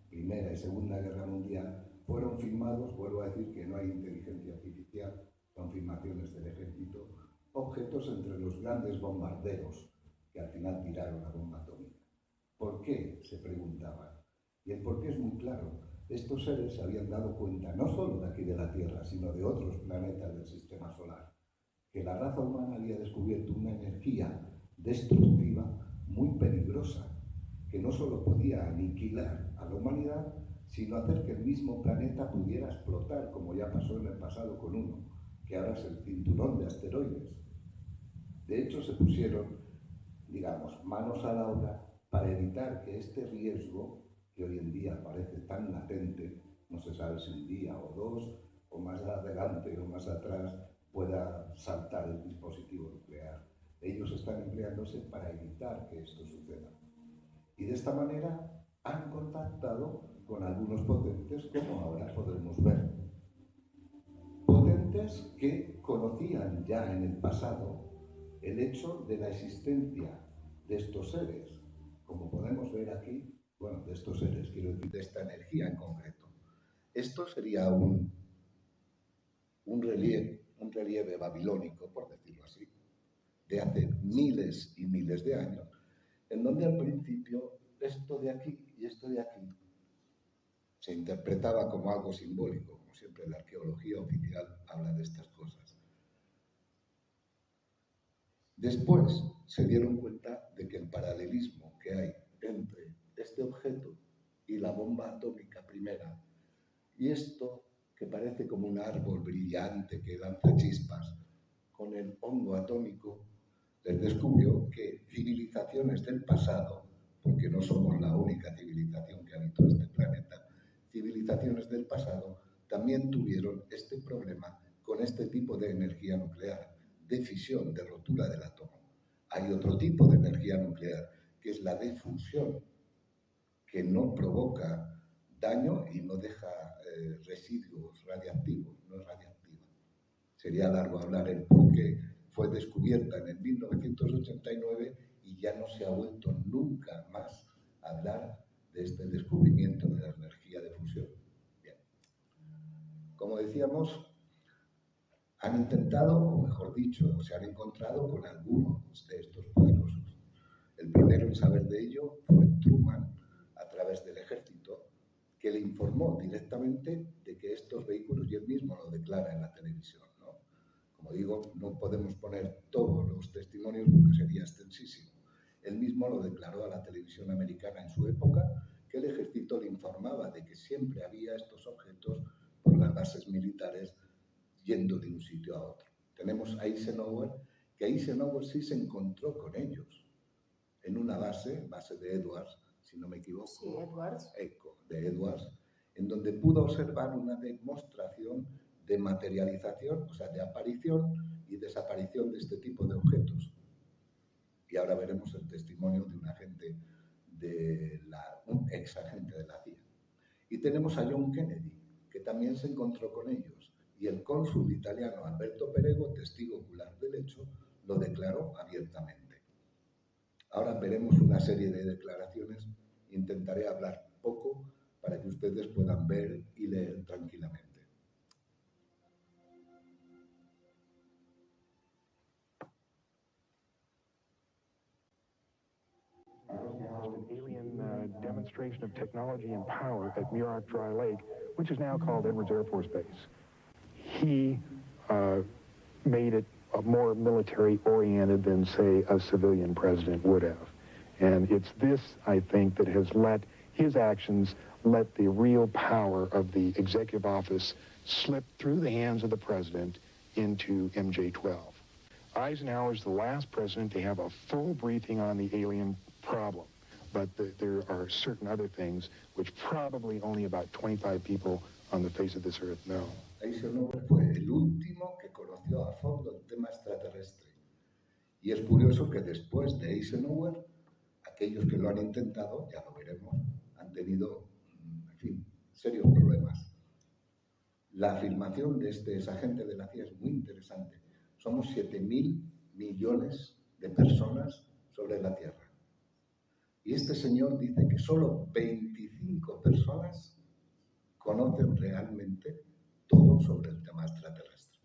Primera y Segunda Guerra Mundial, fueron firmados, vuelvo a decir que no hay inteligencia artificial, son filmaciones del ejército, objetos entre los grandes bombarderos que al final tiraron la bomba atómica. ¿Por qué?, se preguntaban. Y el por qué es muy claro. Estos seres se habían dado cuenta, no solo de aquí de la Tierra, sino de otros planetas del sistema solar, que la raza humana había descubierto una energía destructiva muy peligrosa, que no solo podía aniquilar a la humanidad, sino hacer que el mismo planeta pudiera explotar, como ya pasó en el pasado con uno, que ahora es el cinturón de asteroides. De hecho, se pusieron, digamos, manos a la obra para evitar que este riesgo, que hoy en día parece tan latente, no se sabe si un día o dos, o más adelante o más atrás, pueda saltar el dispositivo nuclear. Ellos están empleándose para evitar que esto suceda. Y de esta manera han contactado con algunos potentes, como ahora podremos ver. Potentes que conocían ya en el pasado el hecho de la existencia de estos seres, como podemos ver aquí, bueno, de estos seres, quiero decir, de esta energía en concreto. Esto sería un relieve babilónico, por decirlo así, de hace miles y miles de años, en donde al principio esto de aquí y esto de aquí se interpretaba como algo simbólico, como siempre la arqueología oficial habla de estas cosas. Después se dieron cuenta de que el paralelismo que hay entre este objeto y la bomba atómica primera y esto que parece como un árbol brillante que lanza chispas con el hongo atómico, les descubrió que civilizaciones del pasado, porque no somos la única civilización que habitó este planeta, civilizaciones del pasado también tuvieron este problema con este tipo de energía nuclear, de fisión, de rotura del átomo. Hay otro tipo de energía nuclear, que es la de fusión, que no provoca daño y no deja residuos radiactivos, no es radiactiva. Sería largo hablar el por qué fue descubierta en el 1989 y ya no se ha vuelto nunca más a hablar de este descubrimiento de la energía de fusión. Bien. Como decíamos, han intentado, o mejor dicho, se han encontrado con algunos de estos poderosos. El primero en saber de ello fue Truman, a través del ejército, que le informó directamente de que estos vehículos, y él mismo lo declara en la televisión, ¿no? Como digo, no podemos poner todos los testimonios porque sería extensísimo. Él mismo lo declaró a la televisión americana en su época, que el ejército le informaba de que siempre había estos objetos por las bases militares yendo de un sitio a otro. Tenemos a Eisenhower, que Eisenhower sí se encontró con ellos en una base de Edwards, si no me equivoco, sí, Edwards. De Edwards, en donde pudo observar una demostración de materialización, o sea, de aparición y desaparición de este tipo de objetos. Y ahora veremos el testimonio de un agente un ex agente de la CIA. Y tenemos a John Kennedy, que también se encontró con ellos, y el cónsul italiano Alberto Perego, testigo ocular del hecho, lo declaró abiertamente. Ahora veremos una serie de declaraciones. Intentaré hablar poco para que ustedes puedan ver y leer tranquilamente. An alien demonstration of technology and power at Muroc Dry Lake, which is now called Edwards Air Force Base. He made it more military-oriented than, say, a civilian president would have. And it's this, I think, that has his actions let the real power of the executive office slip through the hands of the president into MJ-12. Eisenhower is the last president to have a full briefing on the alien problem, but there are certain other things which probably only about 25 people on the face of this earth know. Eisenhower fue el último que conoció a fondo el tema extraterrestre. Y es curioso que después de Eisenhower, aquellos que lo han intentado, ya lo veremos, han tenido, en fin, serios problemas. La afirmación de este exagente de la CIA es muy interesante. Somos 7.000 millones de personas sobre la Tierra. Y este señor dice que solo 25 personas conocen realmente todo sobre el tema extraterrestre.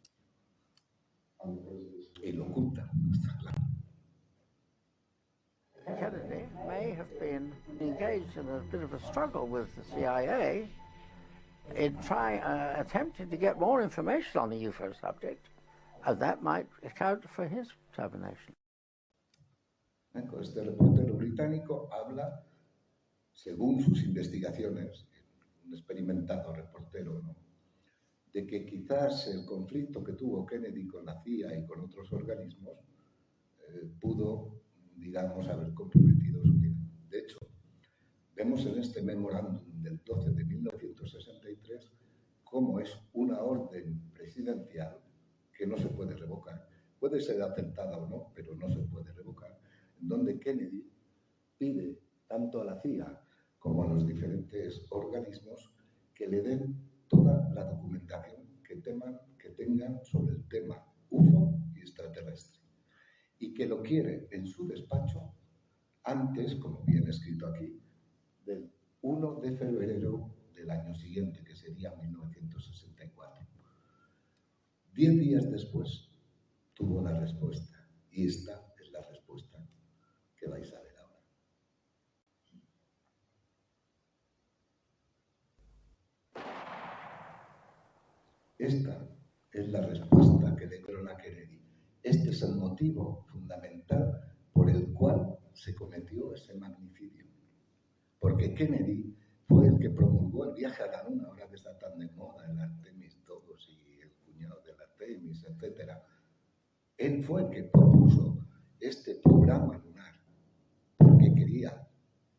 y lo ocultan, está claro. Kennedy may have been engaged in a bit of a struggle with the CIA in attempting to get more information on the UFO subject, and that might account for his termination. Este reportero británico habla, según sus investigaciones, un experimentado reportero, ¿no?, de que quizás el conflicto que tuvo Kennedy con la CIA y con otros organismos pudo, digamos, haber comprometido su vida. De hecho, vemos en este memorándum del 12 de 1963 cómo es una orden presidencial que no se puede revocar. Puede ser aceptada o no, pero no se puede revocar, en donde Kennedy pide tanto a la CIA como a los diferentes organismos que le den toda la documentación que tengan sobre el tema UFO y extraterrestre, y que lo quiere en su despacho antes, como viene escrito aquí, del 1 de febrero del año siguiente, que sería 1964. 10 días después tuvo la respuesta, y esta es la respuesta que vais a ver ahora. Esta es la respuesta que le dieron a Kennedy. Este es el motivo fundamental por el cual se cometió ese magnicidio. Porque Kennedy fue el que promulgó el viaje a la Luna, ahora que está tan de moda el Artemis todos y el cuñado del Artemis, etc. Él fue el que propuso este programa lunar porque quería,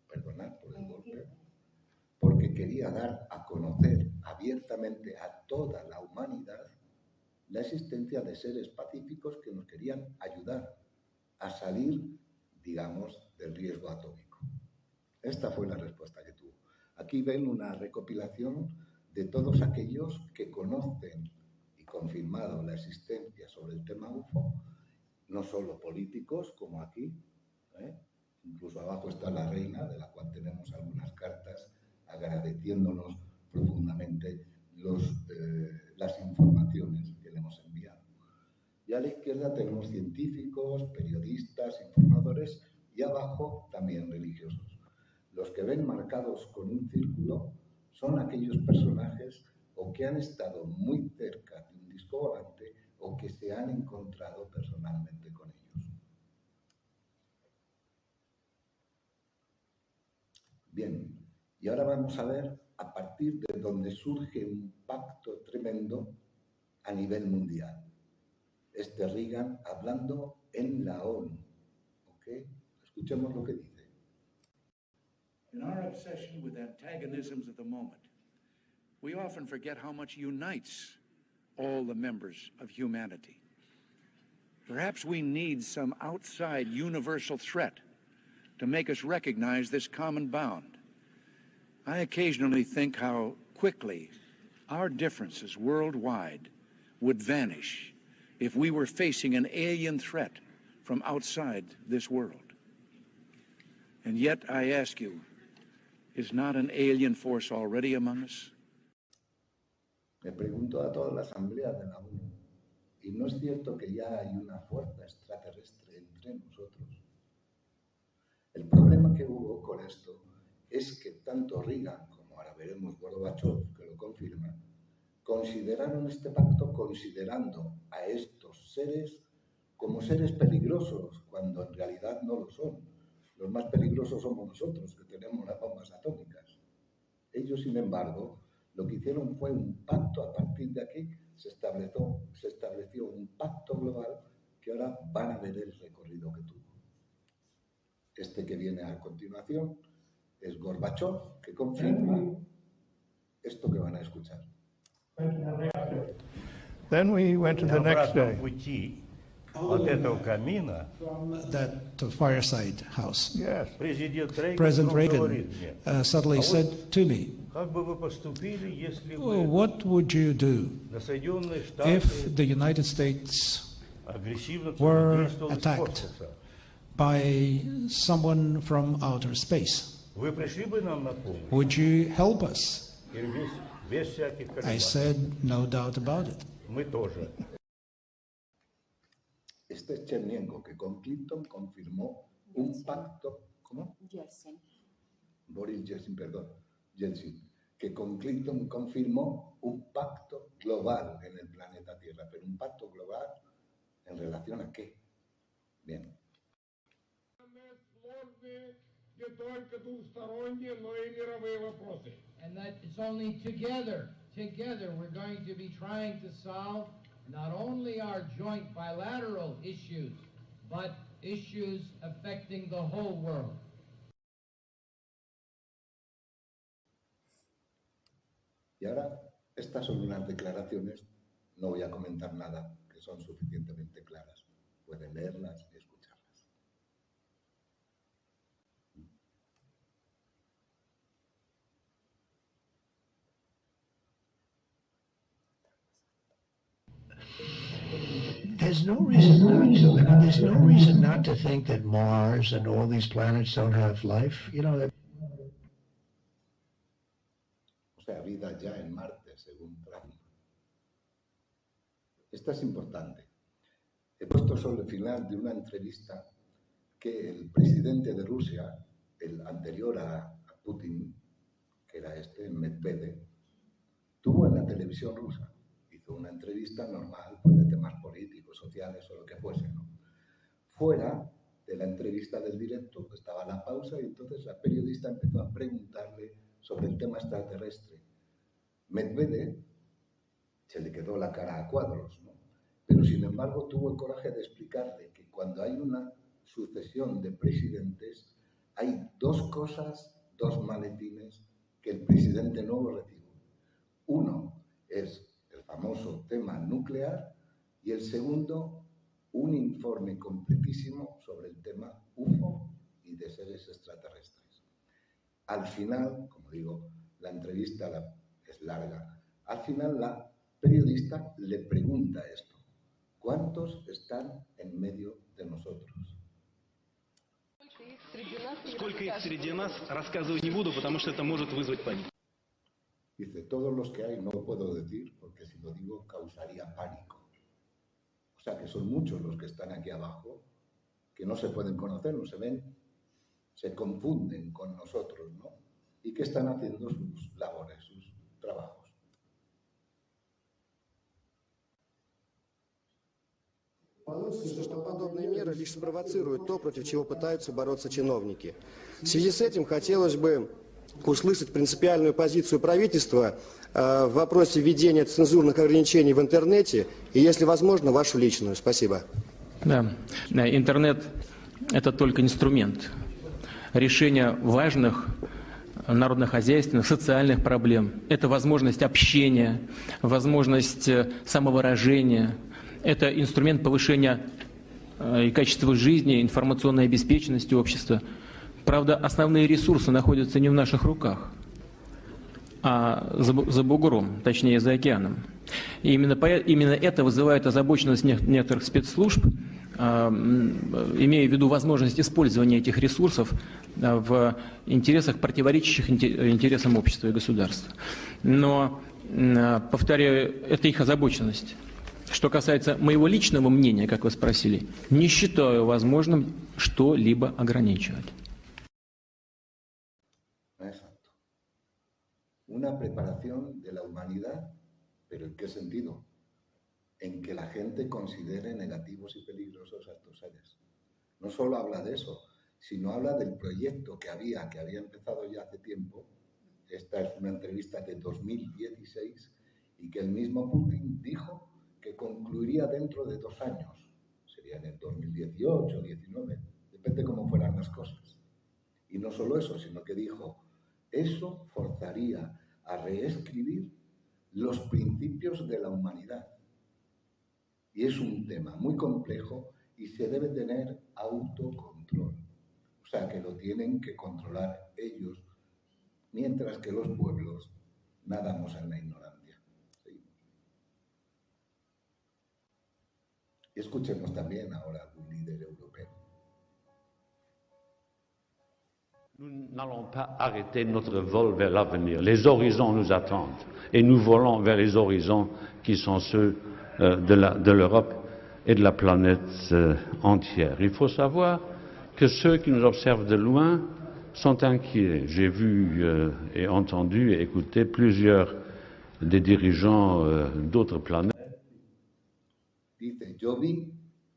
perdonad por el golpe, porque quería dar a conocer abiertamente a toda la humanidad la existencia de seres pacíficos que nos querían ayudar a salir, digamos, del riesgo atómico. Esta fue la respuesta que tuvo. Aquí ven una recopilación de todos aquellos que conocen y confirmado la existencia sobre el tema UFO, no solo políticos, como aquí, incluso abajo está la reina, de la cual tenemos algunas cartas agradeciéndonos profundamente las informaciones que le hemos enviado. Y a la izquierda tenemos científicos, periodistas, informadores y abajo también religiosos. Los que ven marcados con un círculo son aquellos personajes o que han estado muy cerca de un disco volante o que se han encontrado personalmente con ellos. Bien, y ahora vamos a ver a partir de donde surge un pacto tremendo a nivel mundial. Este Reagan hablando en la ONU. ¿Okay? Escuchemos lo que dice. In our obsession with antagonisms of the moment, we often forget how much unites all the members of humanity. Perhaps we need some outside universal threat to make us recognize this common bound. I occasionally think how quickly our differences worldwide would vanish if we were facing an alien threat from outside this world. And yet, I ask you, is not an alien force already among us? Me pregunto a toda la asamblea de la ONU, ¿y no es cierto que ya hay una fuerza extraterrestre entre nosotros? El problema que hubo con esto es que tanto Reagan como ahora veremos Gorbachev, que lo confirma, consideraron este pacto considerando a estos seres como seres peligrosos, cuando en realidad no lo son. Los más peligrosos somos nosotros, que tenemos las bombas atómicas. Ellos, sin embargo, lo que hicieron fue un pacto. A partir de aquí se estableció un pacto global que ahora van a ver el recorrido que tuvo. Este que viene a continuación es Gorbachev, que confirma esto que van a escuchar. Then we went to the next day. That fireside house. Yes. President Reagan suddenly said to me, what would you do if the United States were attacked by someone from outer space? Would you help us? I said, no doubt about it. Este es Chernenko, que con Clinton confirmó un pacto... ¿Cómo? Yeltsin. Boris Yeltsin, perdón. Yeltsin. Que con Clinton confirmó un pacto global en el planeta Tierra. Pero un pacto global ¿en relación a qué? Bien. And that it's only together we're going to be trying to solve not only our joint bilateral issues, but issues affecting the whole world. Y ahora, estas son unas declaraciones, no voy a comentar nada, que son suficientemente claras. Pueden leerlas y escucharlas. There's no reason not to. I mean, there's no reason not to think that Mars and all these planets don't have life. You know, O sea, vida ya en Marte, según Trump. Esta es importante. He puesto sobre el final de una entrevista que el presidente de Rusia, el anterior a Putin, que era Medvedev, tuvo en la televisión rusa. Hizo una entrevista normal, pues, de temas políticos, sociales o lo que fuese, ¿no? Fuera de la entrevista del directo, estaba la pausa y entonces la periodista empezó a preguntarle sobre el tema extraterrestre. Medvedev se le quedó la cara a cuadros, ¿no? Pero sin embargo tuvo el coraje de explicarle que cuando hay una sucesión de presidentes hay dos cosas, dos maletines que el presidente nuevo recibe. Uno es el famoso tema nuclear y el segundo, un informe completísimo sobre el tema UFO y de seres extraterrestres. Al final, como digo, la entrevista es larga. Al final la periodista le pregunta esto: ¿cuántos están en medio de nosotros? Сколько их среди нас, рассказывать не буду, потому что это может вызвать панику. Dice, todos los que hay no lo puedo decir porque si lo digo causaría pánico. O sea que son muchos los que están aquí abajo, que no se pueden conocer, no se ven, se confunden con nosotros, ¿no? Y que están haciendo sus labores, sus trabajos. Что подобные меры лишь спровоцируют то, против чего пытаются бороться чиновники. В связи с этим хотелось бы услышать принципиальную позицию правительства в вопросе введения цензурных ограничений в интернете и, если возможно, вашу личную. Спасибо. Да, интернет – это только инструмент решения важных народно-хозяйственных, социальных проблем. Это возможность общения, возможность самовыражения. Это инструмент повышения и качества жизни, информационной обеспеченности общества. Правда, основные ресурсы находятся не в наших руках, а за бугром, точнее за океаном. И именно это вызывает озабоченность некоторых спецслужб, имея в виду возможность использования этих ресурсов в интересах, противоречащих интересам общества и государства. Но, повторяю, это их озабоченность. Что касается моего личного мнения, как вы спросили, не считаю возможным что-либо ограничивать. Exacto. Una preparación de la humanidad, pero ¿en qué sentido? En que la gente considere negativos y peligrosos a estos seres. No solo habla de eso, sino habla del proyecto que había empezado ya hace tiempo. Esta es una entrevista de 2016 y que el mismo Putin dijo que concluiría dentro de 2 años. Sería en el 2018, 19, depende cómo fueran las cosas. Y no solo eso, sino que dijo, eso forzaría a reescribir los principios de la humanidad. Y es un tema muy complejo y se debe tener autocontrol. O sea, que lo tienen que controlar ellos, mientras que los pueblos nadamos en la ignorancia. Y escuchemos también ahora a un líder europeo. Nous n'allons pas arrêter notre vol vers l'avenir. Les horizons nous attendent et nous volons vers les horizons qui sont ceux de l'Europe et de la planète entière. Il faut savoir que ceux qui nous observent de loin sont inquiets. J'ai vu et entendu et écouté plusieurs des dirigeants d'autres planètes. Dice, yo vi,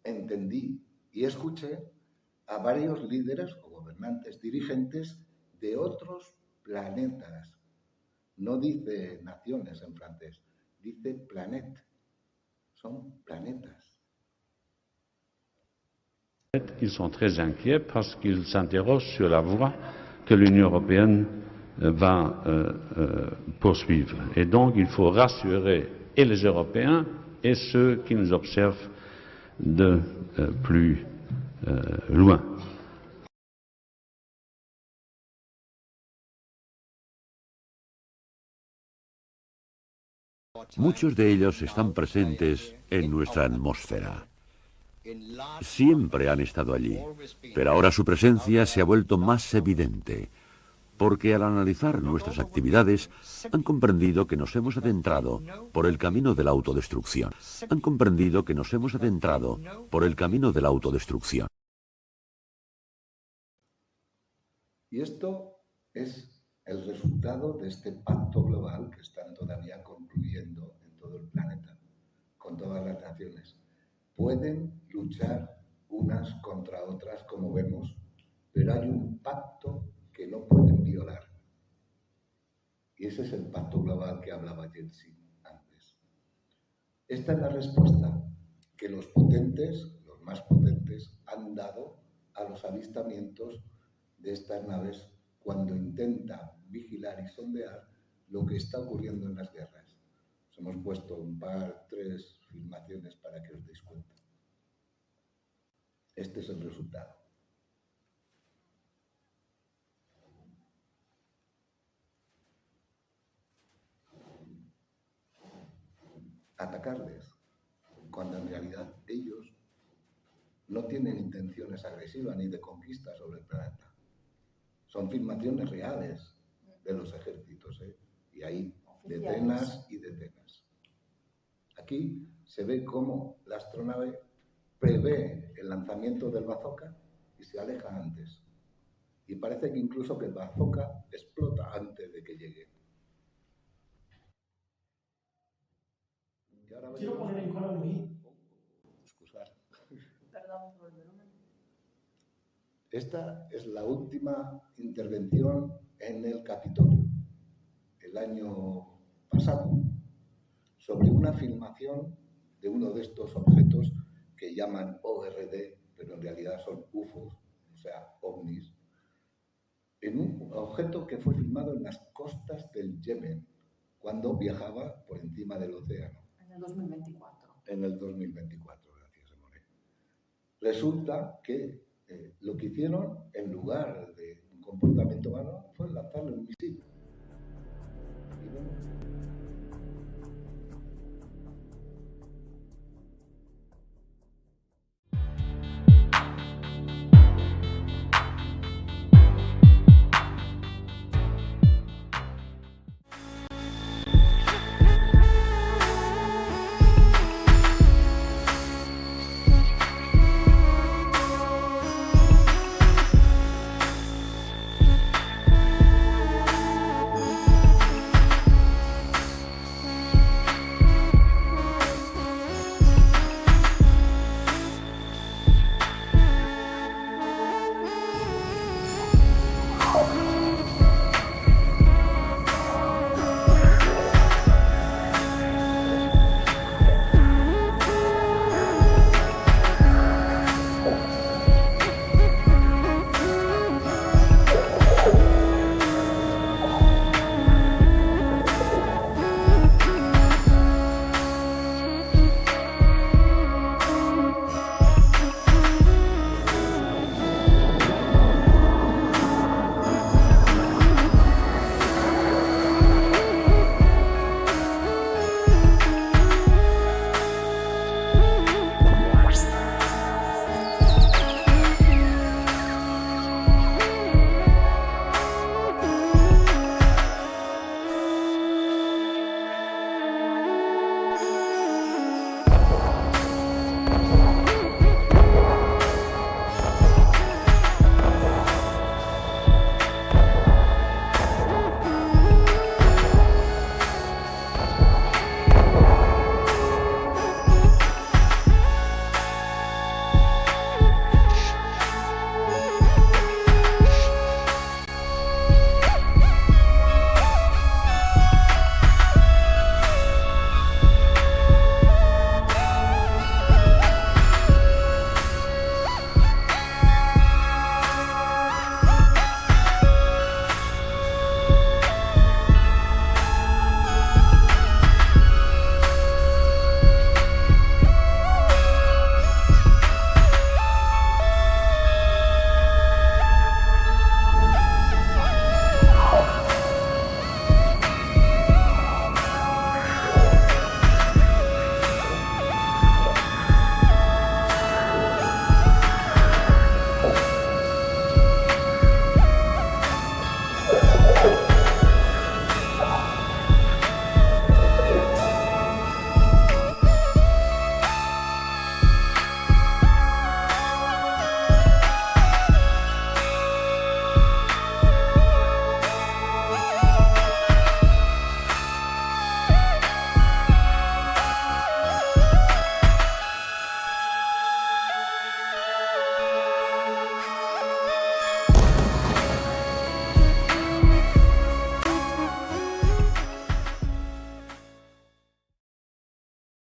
entendí y escuché a varios líderes o gobernantes, dirigentes de otros planetas. No dice naciones en francés, dice planète. Son planetas. Ils sont très inquiets parce qu'ils s'interrogent sur la voie que l'Union européenne va poursuivre. Et donc il faut rassurer et les Européens et ceux qui nous observent de plus loin. Muchos de ellos están presentes en nuestra atmósfera. Siempre han estado allí, pero ahora su presencia se ha vuelto más evidente, porque al analizar nuestras actividades han comprendido que nos hemos adentrado por el camino de la autodestrucción. Han comprendido que nos hemos adentrado por el camino de la autodestrucción. Y esto es el resultado de este pacto global que están todavía concluyendo en todo el planeta, con todas las naciones. Pueden luchar unas contra otras, como vemos, pero hay un pacto que no pueden violar. Y ese es el pacto global que hablaba Jeltsin antes. Esta es la respuesta que los potentes, los más potentes, han dado a los avistamientos de estas naves cuando intentan vigilar y sondear lo que está ocurriendo en las guerras. Os hemos puesto tres filmaciones para que os deis cuenta. Este es el resultado. Atacarles, cuando en realidad ellos no tienen intenciones agresivas ni de conquista sobre el planeta. Son filmaciones reales de los ejércitos, y hay decenas y decenas. Aquí se ve cómo la astronave prevé el lanzamiento del bazooka y se aleja antes. Y parece que incluso que el bazooka explota antes de que llegue. Quiero poner en color Luis. Excusar. Perdón por el volumen. Esta es la última intervención en el Capitolio, el año pasado, sobre una filmación de uno de estos objetos que llaman ORD, pero en realidad son UFOs, o sea, ovnis, en un objeto que fue filmado en las costas del Yemen, cuando viajaba por encima del océano. En el 2024. En el 2024, gracias, Emone. Resulta que lo que hicieron, en lugar